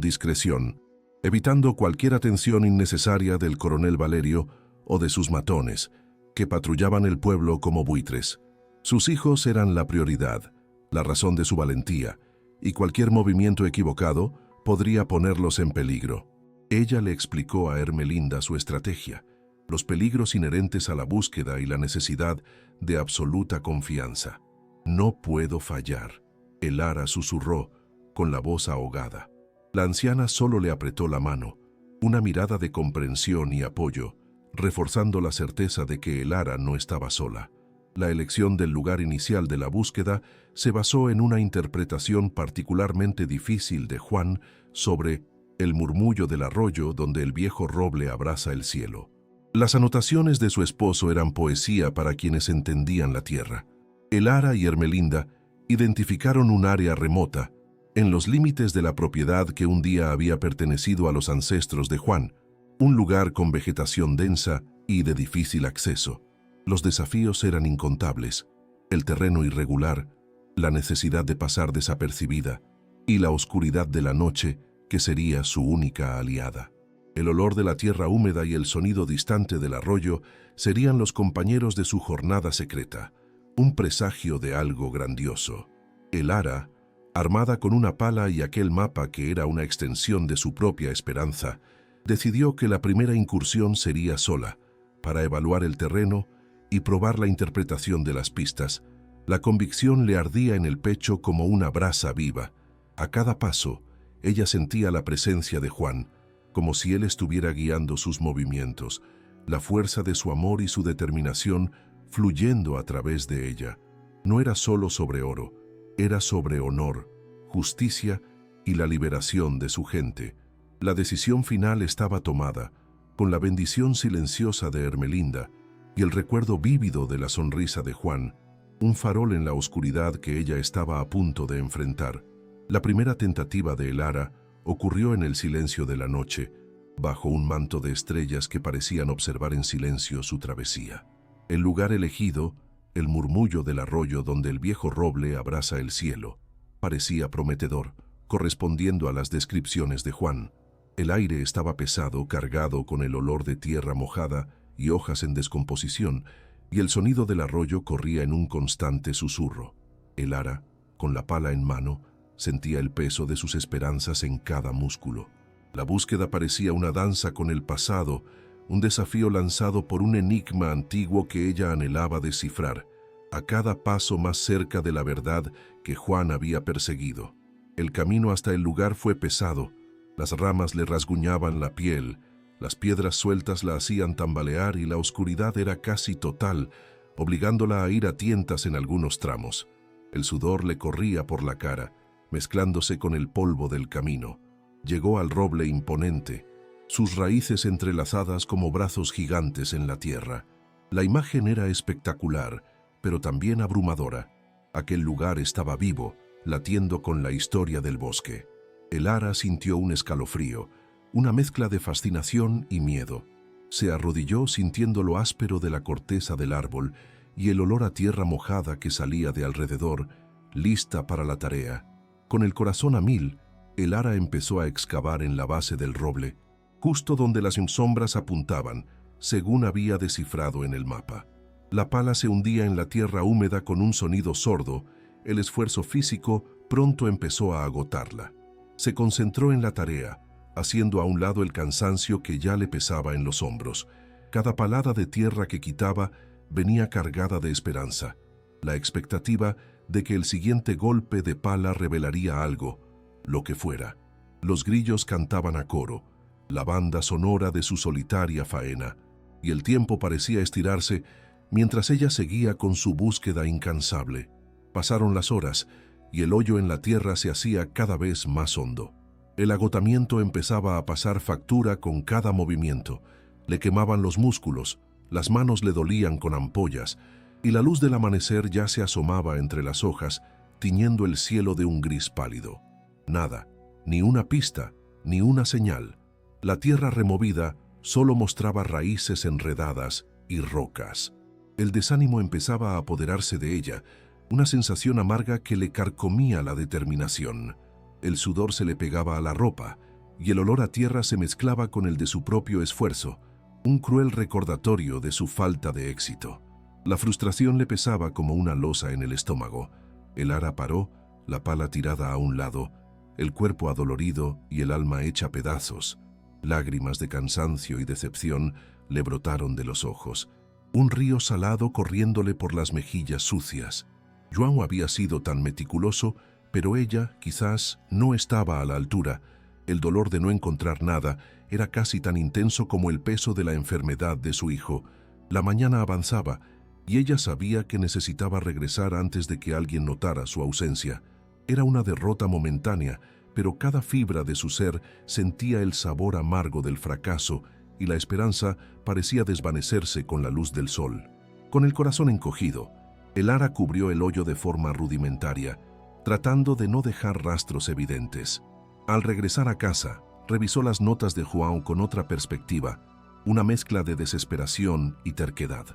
discreción, evitando cualquier atención innecesaria del coronel Valerio o de sus matones, que patrullaban el pueblo como buitres. Sus hijos eran la prioridad, la razón de su valentía, y cualquier movimiento equivocado podría ponerlos en peligro. Ella le explicó a Ermelinda su estrategia, los peligros inherentes a la búsqueda y la necesidad de absoluta confianza. «No puedo fallar», Elara susurró, con la voz ahogada. La anciana solo le apretó la mano, una mirada de comprensión y apoyo, reforzando la certeza de que Elara no estaba sola. La elección del lugar inicial de la búsqueda se basó en una interpretación particularmente difícil de Juan sobre el murmullo del arroyo donde el viejo roble abraza el cielo. Las anotaciones de su esposo eran poesía para quienes entendían la tierra. Elara y Ermelinda identificaron un área remota, en los límites de la propiedad que un día había pertenecido a los ancestros de Juan, un lugar con vegetación densa y de difícil acceso. Los desafíos eran incontables, el terreno irregular, la necesidad de pasar desapercibida y la oscuridad de la noche que sería su única aliada. El olor de la tierra húmeda y el sonido distante del arroyo serían los compañeros de su jornada secreta, un presagio de algo grandioso. Elara, armada con una pala y aquel mapa que era una extensión de su propia esperanza, decidió que la primera incursión sería sola, para evaluar el terreno y probar la interpretación de las pistas. La convicción le ardía en el pecho como una brasa viva. A cada paso, ella sentía la presencia de Juan, como si él estuviera guiando sus movimientos, la fuerza de su amor y su determinación fluyendo a través de ella. No era solo sobre oro, era sobre honor, justicia y la liberación de su gente. La decisión final estaba tomada, con la bendición silenciosa de Ermelinda y el recuerdo vívido de la sonrisa de Juan, un farol en la oscuridad que ella estaba a punto de enfrentar. La primera tentativa de Elara ocurrió en el silencio de la noche, bajo un manto de estrellas que parecían observar en silencio su travesía. El lugar elegido, el murmullo del arroyo donde el viejo roble abraza el cielo, parecía prometedor, correspondiendo a las descripciones de Juan. El aire estaba pesado, cargado con el olor de tierra mojada y hojas en descomposición, y el sonido del arroyo corría en un constante susurro. Elara, con la pala en mano, sentía el peso de sus esperanzas en cada músculo. La búsqueda parecía una danza con el pasado, un desafío lanzado por un enigma antiguo que ella anhelaba descifrar, a cada paso más cerca de la verdad que Juan había perseguido. El camino hasta el lugar fue pesado, las ramas le rasguñaban la piel, las piedras sueltas la hacían tambalear y la oscuridad era casi total, obligándola a ir a tientas en algunos tramos. El sudor le corría por la cara, mezclándose con el polvo del camino. Llegó al roble imponente, sus raíces entrelazadas como brazos gigantes en la tierra. La imagen era espectacular, pero también abrumadora. Aquel lugar estaba vivo, latiendo con la historia del bosque. Elara sintió un escalofrío, una mezcla de fascinación y miedo. Se arrodilló sintiendo lo áspero de la corteza del árbol y el olor a tierra mojada que salía de alrededor, lista para la tarea. Con el corazón a mil, el ara empezó a excavar en la base del roble, justo donde las sombras apuntaban, según había descifrado en el mapa. La pala se hundía en la tierra húmeda con un sonido sordo. El esfuerzo físico pronto empezó a agotarla. Se concentró en la tarea, haciendo a un lado el cansancio que ya le pesaba en los hombros. Cada palada de tierra que quitaba venía cargada de esperanza, la expectativa de que el siguiente golpe de pala revelaría algo, lo que fuera. Los grillos cantaban a coro, la banda sonora de su solitaria faena, y el tiempo parecía estirarse mientras ella seguía con su búsqueda incansable. Pasaron las horas y el hoyo en la tierra se hacía cada vez más hondo. El agotamiento empezaba a pasar factura con cada movimiento. Le quemaban los músculos, las manos le dolían con ampollas, y la luz del amanecer ya se asomaba entre las hojas, tiñendo el cielo de un gris pálido. Nada, ni una pista, ni una señal. La tierra removida solo mostraba raíces enredadas y rocas. El desánimo empezaba a apoderarse de ella, una sensación amarga que le carcomía la determinación. El sudor se le pegaba a la ropa, y el olor a tierra se mezclaba con el de su propio esfuerzo, un cruel recordatorio de su falta de éxito. La frustración le pesaba como una losa en el estómago. El ara paró, la pala tirada a un lado, el cuerpo adolorido y el alma hecha pedazos. Lágrimas de cansancio y decepción le brotaron de los ojos, un río salado corriéndole por las mejillas sucias. João había sido tan meticuloso, pero ella, quizás, no estaba a la altura. El dolor de no encontrar nada era casi tan intenso como el peso de la enfermedad de su hijo. La mañana avanzaba, y ella sabía que necesitaba regresar antes de que alguien notara su ausencia. Era una derrota momentánea, pero cada fibra de su ser sentía el sabor amargo del fracaso, y la esperanza parecía desvanecerse con la luz del sol. Con el corazón encogido, el ara cubrió el hoyo de forma rudimentaria, tratando de no dejar rastros evidentes. Al regresar a casa, revisó las notas de João con otra perspectiva, una mezcla de desesperación y terquedad.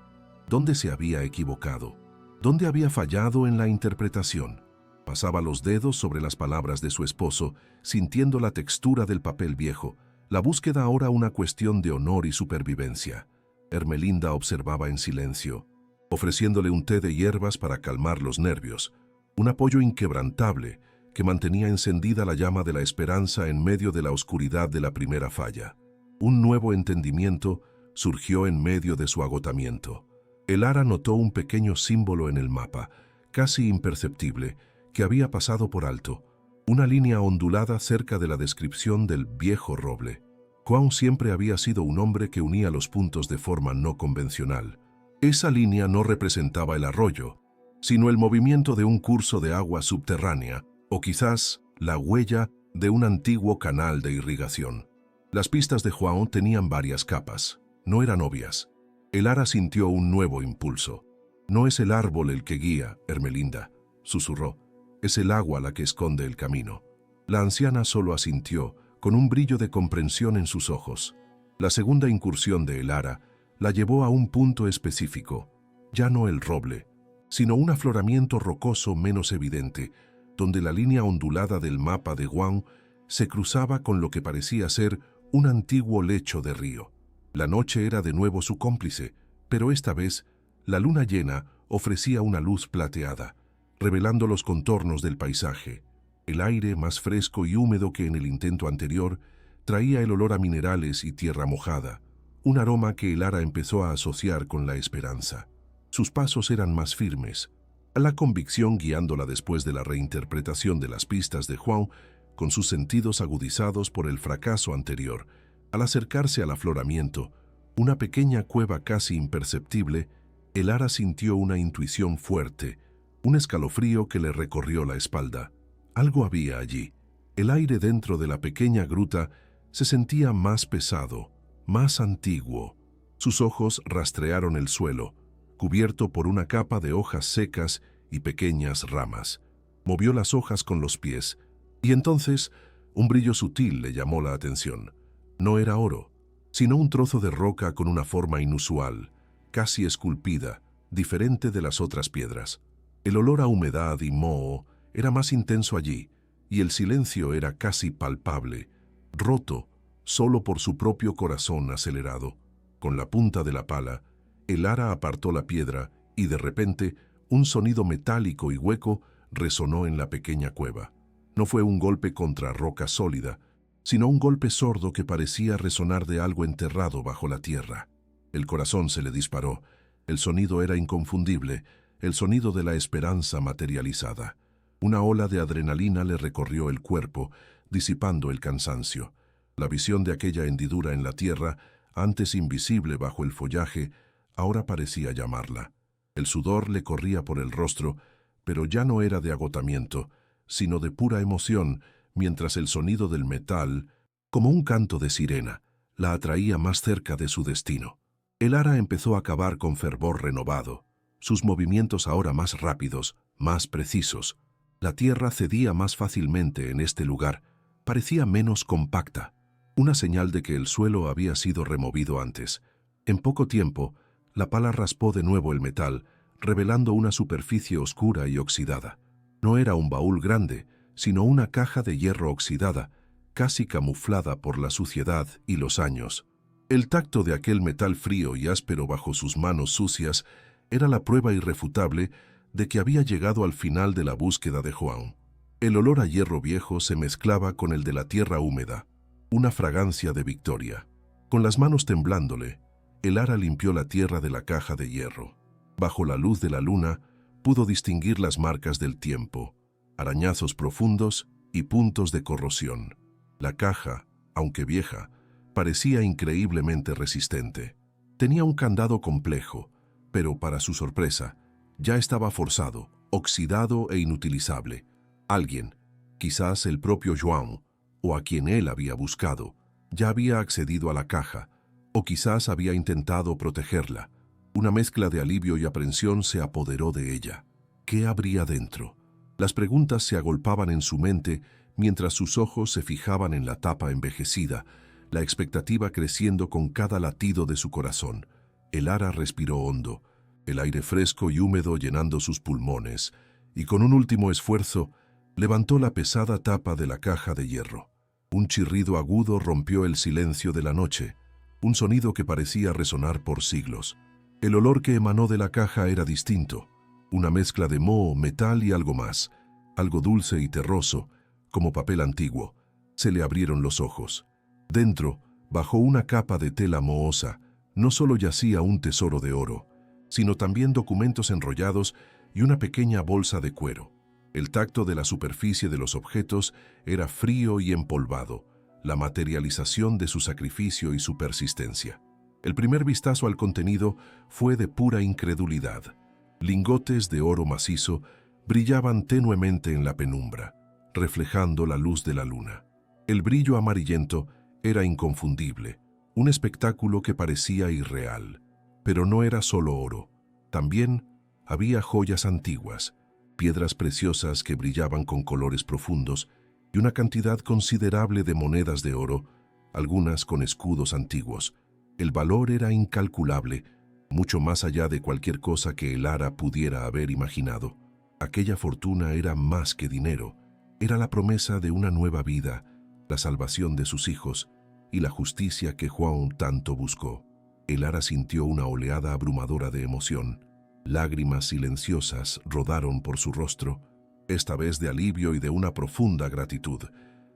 ¿Dónde se había equivocado? ¿Dónde había fallado en la interpretación? Pasaba los dedos sobre las palabras de su esposo, sintiendo la textura del papel viejo, la búsqueda ahora una cuestión de honor y supervivencia. Ermelinda observaba en silencio, ofreciéndole un té de hierbas para calmar los nervios, un apoyo inquebrantable que mantenía encendida la llama de la esperanza en medio de la oscuridad de la primera falla. Un nuevo entendimiento surgió en medio de su agotamiento. El ara notó un pequeño símbolo en el mapa, casi imperceptible, que había pasado por alto, una línea ondulada cerca de la descripción del viejo roble. João siempre había sido un hombre que unía los puntos de forma no convencional. Esa línea no representaba el arroyo, sino el movimiento de un curso de agua subterránea, o quizás la huella de un antiguo canal de irrigación. Las pistas de João tenían varias capas, no eran obvias. El ara sintió un nuevo impulso. «No es el árbol el que guía, Ermelinda», susurró. «Es el agua la que esconde el camino». La anciana solo asintió, con un brillo de comprensión en sus ojos. La segunda incursión de el ara la llevó a un punto específico, ya no el roble, sino un afloramiento rocoso menos evidente, donde la línea ondulada del mapa de João se cruzaba con lo que parecía ser un antiguo lecho de río. La noche era de nuevo su cómplice, pero esta vez la luna llena ofrecía una luz plateada, revelando los contornos del paisaje. El aire, más fresco y húmedo que en el intento anterior, traía el olor a minerales y tierra mojada, un aroma que el ara empezó a asociar con la esperanza. Sus pasos eran más firmes, la convicción guiándola después de la reinterpretación de las pistas de João, con sus sentidos agudizados por el fracaso anterior. Al acercarse al afloramiento, una pequeña cueva casi imperceptible, el ara sintió una intuición fuerte, un escalofrío que le recorrió la espalda. Algo había allí. El aire dentro de la pequeña gruta se sentía más pesado, más antiguo. Sus ojos rastrearon el suelo, cubierto por una capa de hojas secas y pequeñas ramas. Movió las hojas con los pies, y entonces un brillo sutil le llamó la atención. No era oro, sino un trozo de roca con una forma inusual, casi esculpida, diferente de las otras piedras. El olor a humedad y moho era más intenso allí, y el silencio era casi palpable, roto solo por su propio corazón acelerado. Con la punta de la pala, el ara apartó la piedra y de repente un sonido metálico y hueco resonó en la pequeña cueva. No fue un golpe contra roca sólida, sino un golpe sordo que parecía resonar de algo enterrado bajo la tierra. El corazón se le disparó. El sonido era inconfundible, el sonido de la esperanza materializada. Una ola de adrenalina le recorrió el cuerpo, disipando el cansancio. La visión de aquella hendidura en la tierra, antes invisible bajo el follaje, ahora parecía llamarla. El sudor le corría por el rostro, pero ya no era de agotamiento, sino de pura emoción, mientras el sonido del metal, como un canto de sirena, la atraía más cerca de su destino. El ara empezó a cavar con fervor renovado, sus movimientos ahora más rápidos, más precisos. La tierra cedía más fácilmente en este lugar, parecía menos compacta, una señal de que el suelo había sido removido antes. En poco tiempo, la pala raspó de nuevo el metal, revelando una superficie oscura y oxidada. No era un baúl grande, sino una caja de hierro oxidada, casi camuflada por la suciedad y los años. El tacto de aquel metal frío y áspero bajo sus manos sucias era la prueba irrefutable de que había llegado al final de la búsqueda de Juan. El olor a hierro viejo se mezclaba con el de la tierra húmeda, una fragancia de victoria. Con las manos temblándole, el ara limpió la tierra de la caja de hierro. Bajo la luz de la luna, pudo distinguir las marcas del tiempo, arañazos profundos y puntos de corrosión. La caja, aunque vieja, parecía increíblemente resistente. Tenía un candado complejo, pero para su sorpresa, ya estaba forzado, oxidado e inutilizable. Alguien, quizás el propio João, o a quien él había buscado, ya había accedido a la caja, o quizás había intentado protegerla. Una mezcla de alivio y aprensión se apoderó de ella. ¿Qué habría dentro? Las preguntas se agolpaban en su mente mientras sus ojos se fijaban en la tapa envejecida, la expectativa creciendo con cada latido de su corazón. El ara respiró hondo, el aire fresco y húmedo llenando sus pulmones, y con un último esfuerzo, levantó la pesada tapa de la caja de hierro. Un chirrido agudo rompió el silencio de la noche, un sonido que parecía resonar por siglos. El olor que emanó de la caja era distinto, una mezcla de moho, metal y algo más, algo dulce y terroso, como papel antiguo. Se le abrieron los ojos. Dentro, bajo una capa de tela mohosa, no solo yacía un tesoro de oro, sino también documentos enrollados y una pequeña bolsa de cuero. El tacto de la superficie de los objetos era frío y empolvado, la materialización de su sacrificio y su persistencia. El primer vistazo al contenido fue de pura incredulidad. Lingotes de oro macizo brillaban tenuemente en la penumbra, reflejando la luz de la luna. El brillo amarillento era inconfundible, un espectáculo que parecía irreal. Pero no era solo oro, también había joyas antiguas, piedras preciosas que brillaban con colores profundos y una cantidad considerable de monedas de oro, algunas con escudos antiguos. El valor era incalculable, mucho más allá de cualquier cosa que el ara pudiera haber imaginado. Aquella fortuna era más que dinero, era la promesa de una nueva vida, la salvación de sus hijos y la justicia que Juan tanto buscó. El ara sintió una oleada abrumadora de emoción. Lágrimas silenciosas rodaron por su rostro, esta vez de alivio y de una profunda gratitud.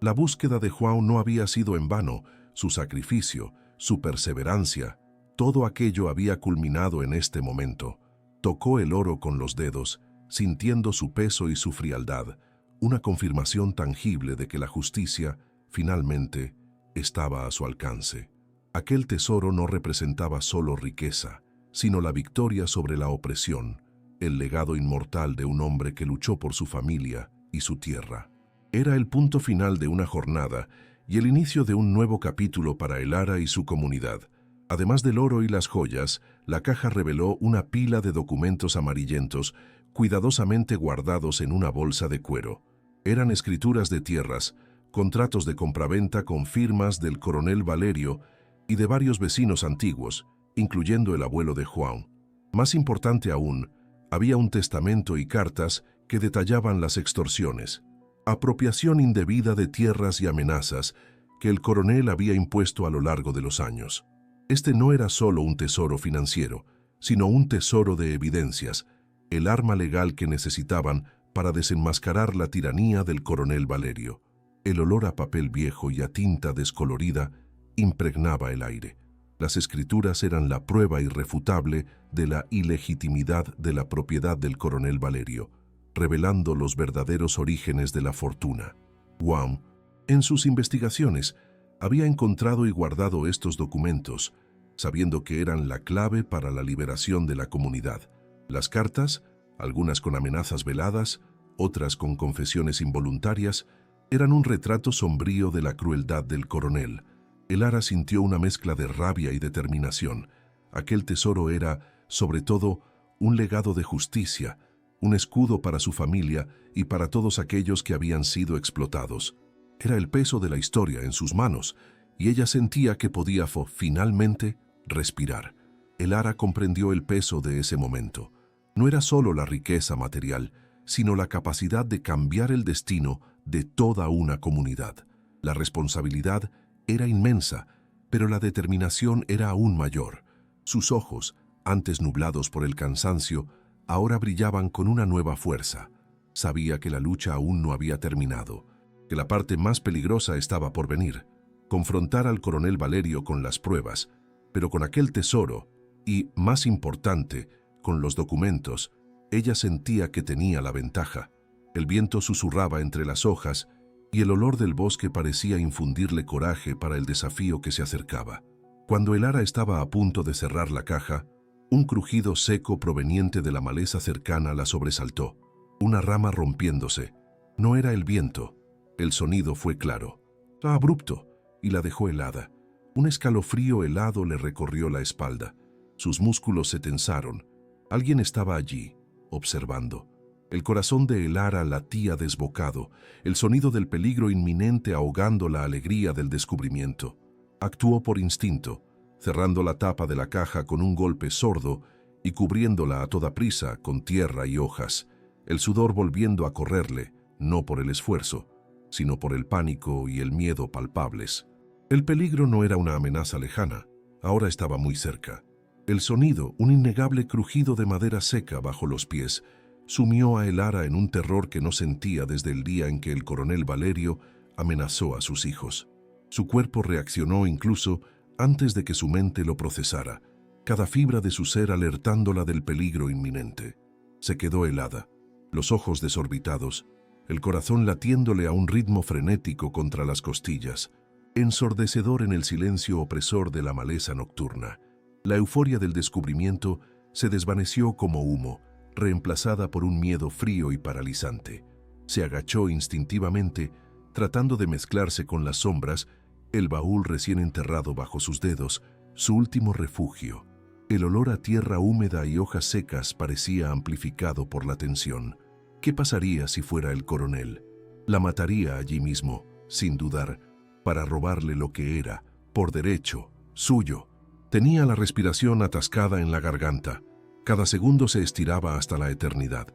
La búsqueda de Juan no había sido en vano, su sacrificio, su perseverancia, todo aquello había culminado en este momento. Tocó el oro con los dedos, sintiendo su peso y su frialdad, una confirmación tangible de que la justicia, finalmente, estaba a su alcance. Aquel tesoro no representaba solo riqueza, sino la victoria sobre la opresión, el legado inmortal de un hombre que luchó por su familia y su tierra. Era el punto final de una jornada y el inicio de un nuevo capítulo para el ara y su comunidad. Además del oro y las joyas, la caja reveló una pila de documentos amarillentos, cuidadosamente guardados en una bolsa de cuero. Eran escrituras de tierras, contratos de compraventa con firmas del coronel Valerio y de varios vecinos antiguos, incluyendo el abuelo de Juan. Más importante aún, había un testamento y cartas que detallaban las extorsiones, apropiación indebida de tierras y amenazas que el coronel había impuesto a lo largo de los años. Este no era solo un tesoro financiero, sino un tesoro de evidencias, el arma legal que necesitaban para desenmascarar la tiranía del coronel Valerio. El olor a papel viejo y a tinta descolorida impregnaba el aire. Las escrituras eran la prueba irrefutable de la ilegitimidad de la propiedad del coronel Valerio, revelando los verdaderos orígenes de la fortuna. Juan, en sus investigaciones, había encontrado y guardado estos documentos, sabiendo que eran la clave para la liberación de la comunidad. Las cartas, algunas con amenazas veladas, otras con confesiones involuntarias, eran un retrato sombrío de la crueldad del coronel. Elara sintió una mezcla de rabia y determinación. Aquel tesoro era, sobre todo, un legado de justicia, un escudo para su familia y para todos aquellos que habían sido explotados. Era el peso de la historia en sus manos, y ella sentía que podía finalmente respirar. Elara comprendió el peso de ese momento. No era solo la riqueza material, sino la capacidad de cambiar el destino de toda una comunidad. La responsabilidad era inmensa, pero la determinación era aún mayor. Sus ojos, antes nublados por el cansancio, ahora brillaban con una nueva fuerza. Sabía que la lucha aún no había terminado, que la parte más peligrosa estaba por venir, confrontar al coronel Valerio con las pruebas, pero con aquel tesoro, y, más importante, con los documentos, ella sentía que tenía la ventaja. El viento susurraba entre las hojas y el olor del bosque parecía infundirle coraje para el desafío que se acercaba. Cuando Elara estaba a punto de cerrar la caja, un crujido seco proveniente de la maleza cercana la sobresaltó, una rama rompiéndose. No era el viento, el sonido fue claro, abrupto, y la dejó helada. Un escalofrío helado le recorrió la espalda. Sus músculos se tensaron. Alguien estaba allí, observando. El corazón de Elara latía desbocado, el sonido del peligro inminente ahogando la alegría del descubrimiento. Actuó por instinto, cerrando la tapa de la caja con un golpe sordo y cubriéndola a toda prisa con tierra y hojas, el sudor volviendo a correrle, no por el esfuerzo, sino por el pánico y el miedo palpables. El peligro no era una amenaza lejana, ahora estaba muy cerca. El sonido, un innegable crujido de madera seca bajo los pies, sumió a Elara en un terror que no sentía desde el día en que el coronel Valerio amenazó a sus hijos. Su cuerpo reaccionó incluso antes de que su mente lo procesara, cada fibra de su ser alertándola del peligro inminente. Se quedó helada, los ojos desorbitados, el corazón latiéndole a un ritmo frenético contra las costillas, ensordecedor en el silencio opresor de la maleza nocturna. La euforia del descubrimiento se desvaneció como humo, reemplazada por un miedo frío y paralizante. Se agachó instintivamente, tratando de mezclarse con las sombras, el baúl recién enterrado bajo sus dedos, su último refugio. El olor a tierra húmeda y hojas secas parecía amplificado por la tensión. ¿Qué pasaría si fuera el coronel? La mataría allí mismo, sin dudar, para robarle lo que era, por derecho, suyo. Tenía la respiración atascada en la garganta. Cada segundo se estiraba hasta la eternidad.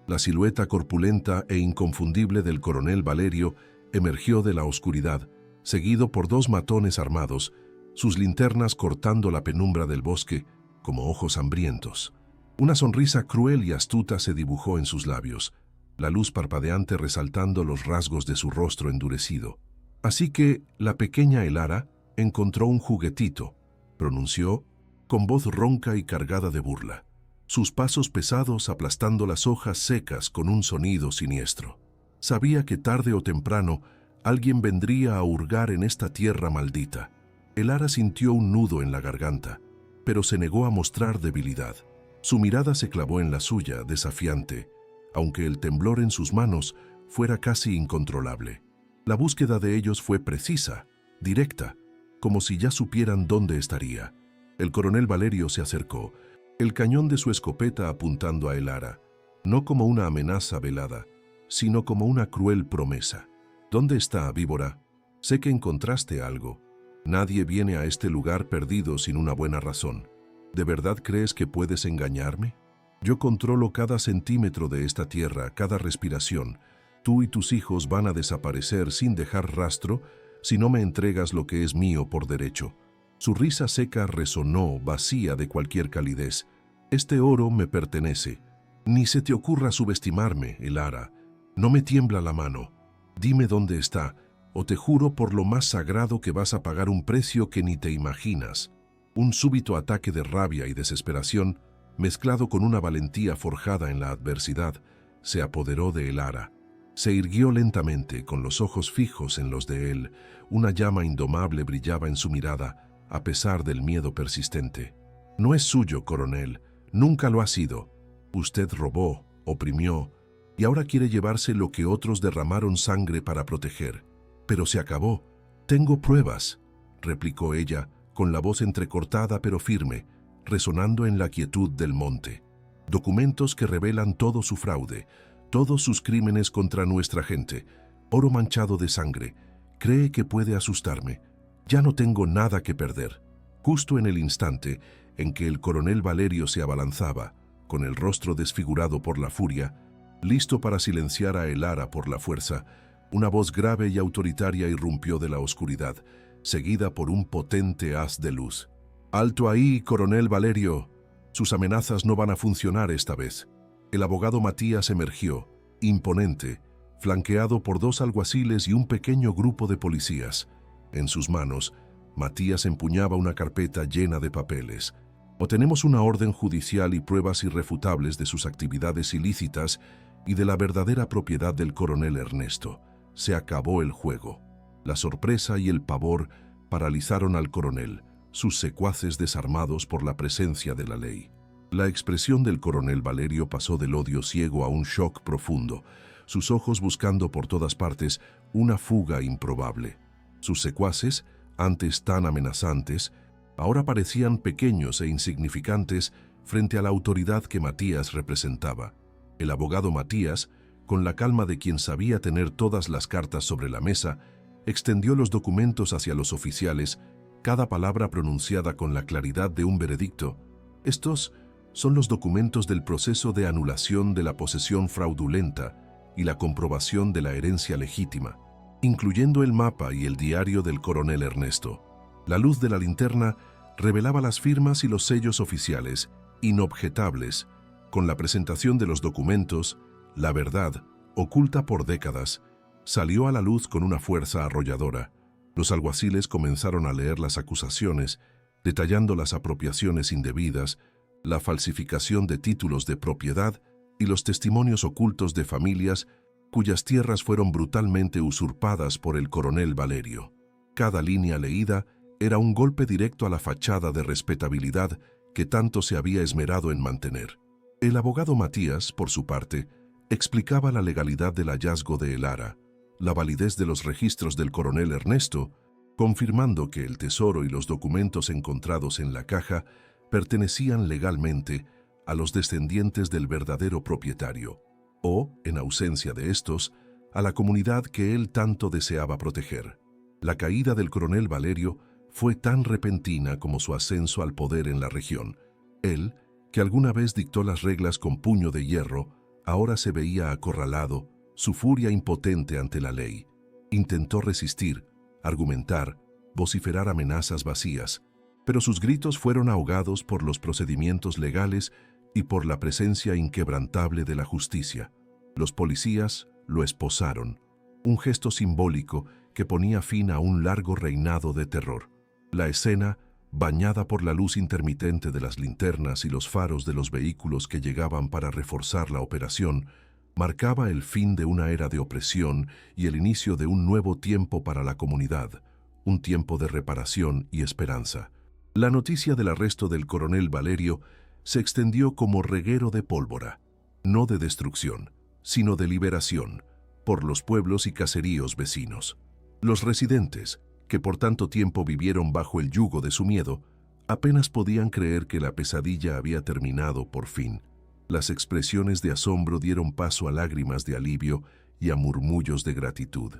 La silueta corpulenta e inconfundible del coronel Valerio emergió de la oscuridad, seguido por dos matones armados, sus linternas cortando la penumbra del bosque como ojos hambrientos. Una sonrisa cruel y astuta se dibujó en sus labios, la luz parpadeante resaltando los rasgos de su rostro endurecido. Así que la pequeña Elara encontró un juguetito, pronunció, con voz ronca y cargada de burla, sus pasos pesados aplastando las hojas secas con un sonido siniestro. Sabía que tarde o temprano alguien vendría a hurgar en esta tierra maldita. Elara sintió un nudo en la garganta, pero se negó a mostrar debilidad. Su mirada se clavó en la suya, desafiante, aunque el temblor en sus manos fuera casi incontrolable. La búsqueda de ellos fue precisa, directa, como si ya supieran dónde estaría. El coronel Valerio se acercó, el cañón de su escopeta apuntando a Elara, no como una amenaza velada, sino como una cruel promesa. ¿Dónde está, víbora? Sé que encontraste algo. Nadie viene a este lugar perdido sin una buena razón. ¿De verdad crees que puedes engañarme? Yo controlo cada centímetro de esta tierra, cada respiración. Tú y tus hijos van a desaparecer sin dejar rastro si no me entregas lo que es mío por derecho. Su risa seca resonó, vacía de cualquier calidez. Este oro me pertenece. Ni se te ocurra subestimarme, Elara. No me tiembla la mano. Dime dónde está, o te juro por lo más sagrado que vas a pagar un precio que ni te imaginas. Un súbito ataque de rabia y desesperación, mezclado con una valentía forjada en la adversidad, se apoderó de Elara. Se irguió lentamente, con los ojos fijos en los de él. Una llama indomable brillaba en su mirada, a pesar del miedo persistente. No es suyo, coronel. Nunca lo ha sido. Usted robó, oprimió, y ahora quiere llevarse lo que otros derramaron sangre para proteger. Pero se acabó. Tengo pruebas, replicó ella, con la voz entrecortada pero firme, resonando en la quietud del monte. Documentos que revelan todo su fraude, todos sus crímenes contra nuestra gente. Oro manchado de sangre. Cree que puede asustarme. Ya no tengo nada que perder. Justo en el instante en que el coronel Valerio se abalanzaba, con el rostro desfigurado por la furia, listo para silenciar a Elara por la fuerza, una voz grave y autoritaria irrumpió de la oscuridad, seguida por un potente haz de luz. «¡Alto ahí, coronel Valerio! Sus amenazas no van a funcionar esta vez». El abogado Matías emergió, imponente, flanqueado por 2 alguaciles y un pequeño grupo de policías. En sus manos, Matías empuñaba una carpeta llena de papeles. «O tenemos una orden judicial y pruebas irrefutables de sus actividades ilícitas y de la verdadera propiedad del coronel Ernesto. Se acabó el juego». La sorpresa y el pavor paralizaron al coronel, sus secuaces desarmados por la presencia de la ley. La expresión del coronel Valerio pasó del odio ciego a un shock profundo, sus ojos buscando por todas partes una fuga improbable. Sus secuaces, antes tan amenazantes, ahora parecían pequeños e insignificantes frente a la autoridad que Matías representaba. El abogado Matías, con la calma de quien sabía tener todas las cartas sobre la mesa, extendió los documentos hacia los oficiales, cada palabra pronunciada con la claridad de un veredicto. «Estos son los documentos del proceso de anulación de la posesión fraudulenta y la comprobación de la herencia legítima, incluyendo el mapa y el diario del coronel Ernesto». La luz de la linterna revelaba las firmas y los sellos oficiales, inobjetables. Con la presentación de los documentos, la verdad, oculta por décadas, salió a la luz con una fuerza arrolladora. Los alguaciles comenzaron a leer las acusaciones, detallando las apropiaciones indebidas, la falsificación de títulos de propiedad y los testimonios ocultos de familias cuyas tierras fueron brutalmente usurpadas por el coronel Valerio. Cada línea leída era un golpe directo a la fachada de respetabilidad que tanto se había esmerado en mantener. El abogado Matías, por su parte, explicaba la legalidad del hallazgo de Elara, la validez de los registros del coronel Ernesto, confirmando que el tesoro y los documentos encontrados en la caja pertenecían legalmente a los descendientes del verdadero propietario, o, en ausencia de estos, a la comunidad que él tanto deseaba proteger. La caída del coronel Valerio fue tan repentina como su ascenso al poder en la región. Él, que alguna vez dictó las reglas con puño de hierro, ahora se veía acorralado, su furia impotente ante la ley. Intentó resistir, argumentar, vociferar amenazas vacías, pero sus gritos fueron ahogados por los procedimientos legales y por la presencia inquebrantable de la justicia. Los policías lo esposaron, un gesto simbólico que ponía fin a un largo reinado de terror. La escena, bañada por la luz intermitente de las linternas y los faros de los vehículos que llegaban para reforzar la operación, marcaba el fin de una era de opresión y el inicio de un nuevo tiempo para la comunidad, un tiempo de reparación y esperanza. La noticia del arresto del coronel Valerio se extendió como reguero de pólvora, no de destrucción, sino de liberación, por los pueblos y caseríos vecinos. Los residentes, que por tanto tiempo vivieron bajo el yugo de su miedo, apenas podían creer que la pesadilla había terminado por fin. Las expresiones de asombro dieron paso a lágrimas de alivio y a murmullos de gratitud.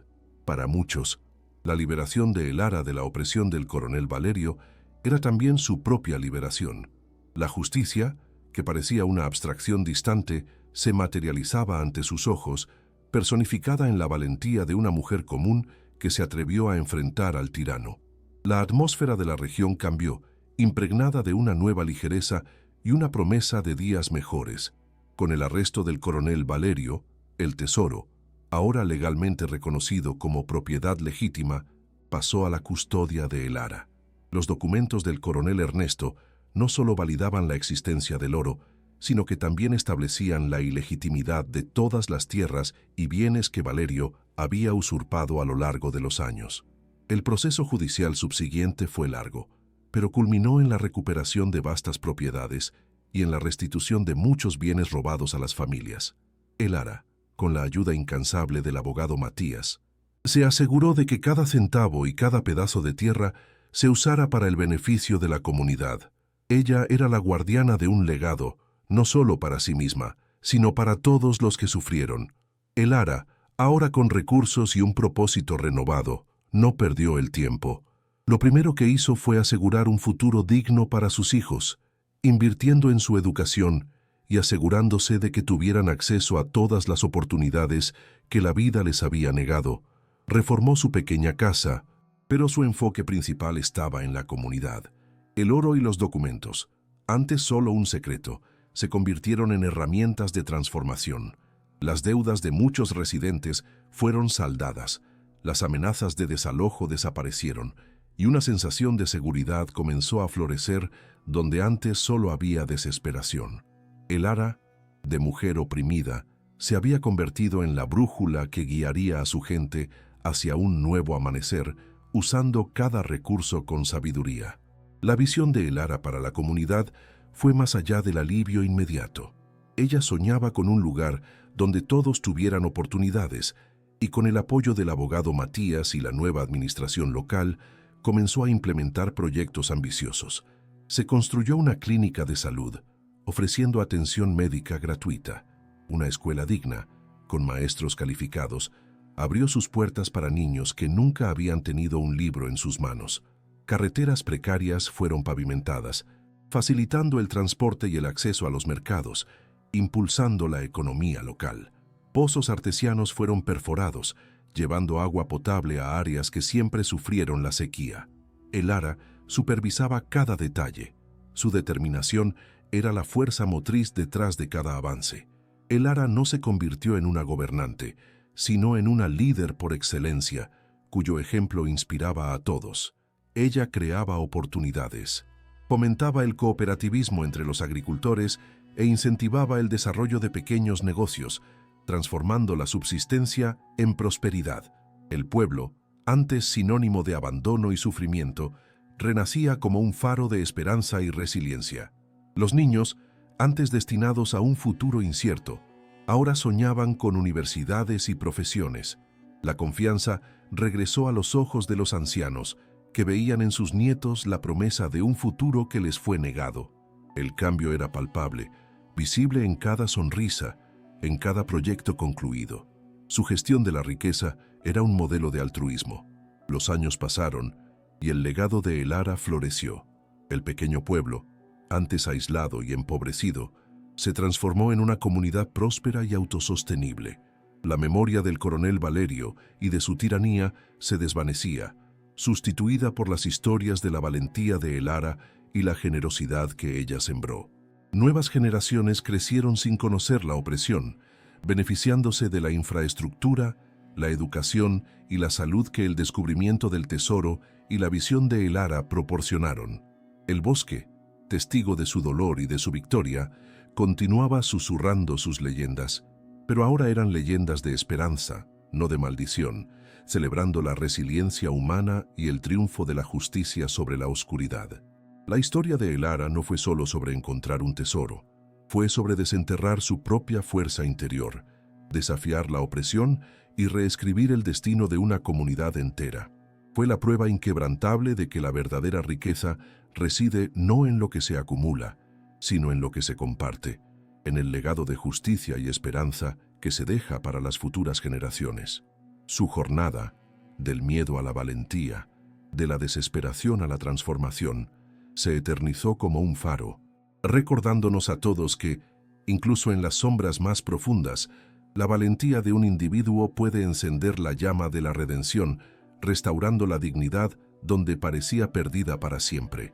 Para muchos, la liberación de Elara de la opresión del coronel Valerio era también su propia liberación. La justicia, que parecía una abstracción distante, se materializaba ante sus ojos, personificada en la valentía de una mujer común que se atrevió a enfrentar al tirano. La atmósfera de la región cambió, impregnada de una nueva ligereza y una promesa de días mejores. Con el arresto del coronel Valerio, el tesoro, ahora legalmente reconocido como propiedad legítima, pasó a la custodia de Elara. Los documentos del coronel Ernesto no solo validaban la existencia del oro, sino que también establecían la ilegitimidad de todas las tierras y bienes que Valerio había usurpado a lo largo de los años. El proceso judicial subsiguiente fue largo, pero culminó en la recuperación de vastas propiedades y en la restitución de muchos bienes robados a las familias. Elara, con la ayuda incansable del abogado Matías, se aseguró de que cada centavo y cada pedazo de tierra se usara para el beneficio de la comunidad. Ella era la guardiana de un legado, no solo para sí misma, sino para todos los que sufrieron. Elara, ahora con recursos y un propósito renovado, no perdió el tiempo. Lo primero que hizo fue asegurar un futuro digno para sus hijos, invirtiendo en su educación y asegurándose de que tuvieran acceso a todas las oportunidades que la vida les había negado. Reformó su pequeña casa, pero su enfoque principal estaba en la comunidad. El oro y los documentos, antes solo un secreto, se convirtieron en herramientas de transformación. Las deudas de muchos residentes fueron saldadas, las amenazas de desalojo desaparecieron y una sensación de seguridad comenzó a florecer donde antes solo había desesperación. Elara, de mujer oprimida, se había convertido en la brújula que guiaría a su gente hacia un nuevo amanecer, usando cada recurso con sabiduría. La visión de Elara para la comunidad fue más allá del alivio inmediato. Ella soñaba con un lugar donde todos tuvieran oportunidades, y con el apoyo del abogado Matías y la nueva administración local, comenzó a implementar proyectos ambiciosos. Se construyó una clínica de salud, ofreciendo atención médica gratuita. Una escuela digna, con maestros calificados, abrió sus puertas para niños que nunca habían tenido un libro en sus manos. Carreteras precarias fueron pavimentadas, facilitando el transporte y el acceso a los mercados, impulsando la economía local. Pozos artesianos fueron perforados, llevando agua potable a áreas que siempre sufrieron la sequía. Elara supervisaba cada detalle. Su determinación era la fuerza motriz detrás de cada avance. Elara no se convirtió en una gobernante, sino en una líder por excelencia, cuyo ejemplo inspiraba a todos. Ella creaba oportunidades, fomentaba el cooperativismo entre los agricultores e incentivaba el desarrollo de pequeños negocios, transformando la subsistencia en prosperidad. El pueblo, antes sinónimo de abandono y sufrimiento, renacía como un faro de esperanza y resiliencia. Los niños, antes destinados a un futuro incierto, ahora soñaban con universidades y profesiones. La confianza regresó a los ojos de los ancianos, que veían en sus nietos la promesa de un futuro que les fue negado. El cambio era palpable, visible en cada sonrisa, en cada proyecto concluido. Su gestión de la riqueza era un modelo de altruismo. Los años pasaron y el legado de Elara floreció. El pequeño pueblo, antes aislado y empobrecido, se transformó en una comunidad próspera y autosostenible. La memoria del coronel Valerio y de su tiranía se desvanecía, sustituida por las historias de la valentía de Elara y la generosidad que ella sembró. Nuevas generaciones crecieron sin conocer la opresión, beneficiándose de la infraestructura, la educación y la salud que el descubrimiento del tesoro y la visión de Elara proporcionaron. El bosque, testigo de su dolor y de su victoria, continuaba susurrando sus leyendas, pero ahora eran leyendas de esperanza, no de maldición, celebrando la resiliencia humana y el triunfo de la justicia sobre la oscuridad. La historia de Elara no fue solo sobre encontrar un tesoro, fue sobre desenterrar su propia fuerza interior, desafiar la opresión y reescribir el destino de una comunidad entera. Fue la prueba inquebrantable de que la verdadera riqueza reside no en lo que se acumula, sino en lo que se comparte, en el legado de justicia y esperanza que se deja para las futuras generaciones. Su jornada, del miedo a la valentía, de la desesperación a la transformación, se eternizó como un faro, recordándonos a todos que, incluso en las sombras más profundas, la valentía de un individuo puede encender la llama de la redención, restaurando la dignidad donde parecía perdida para siempre.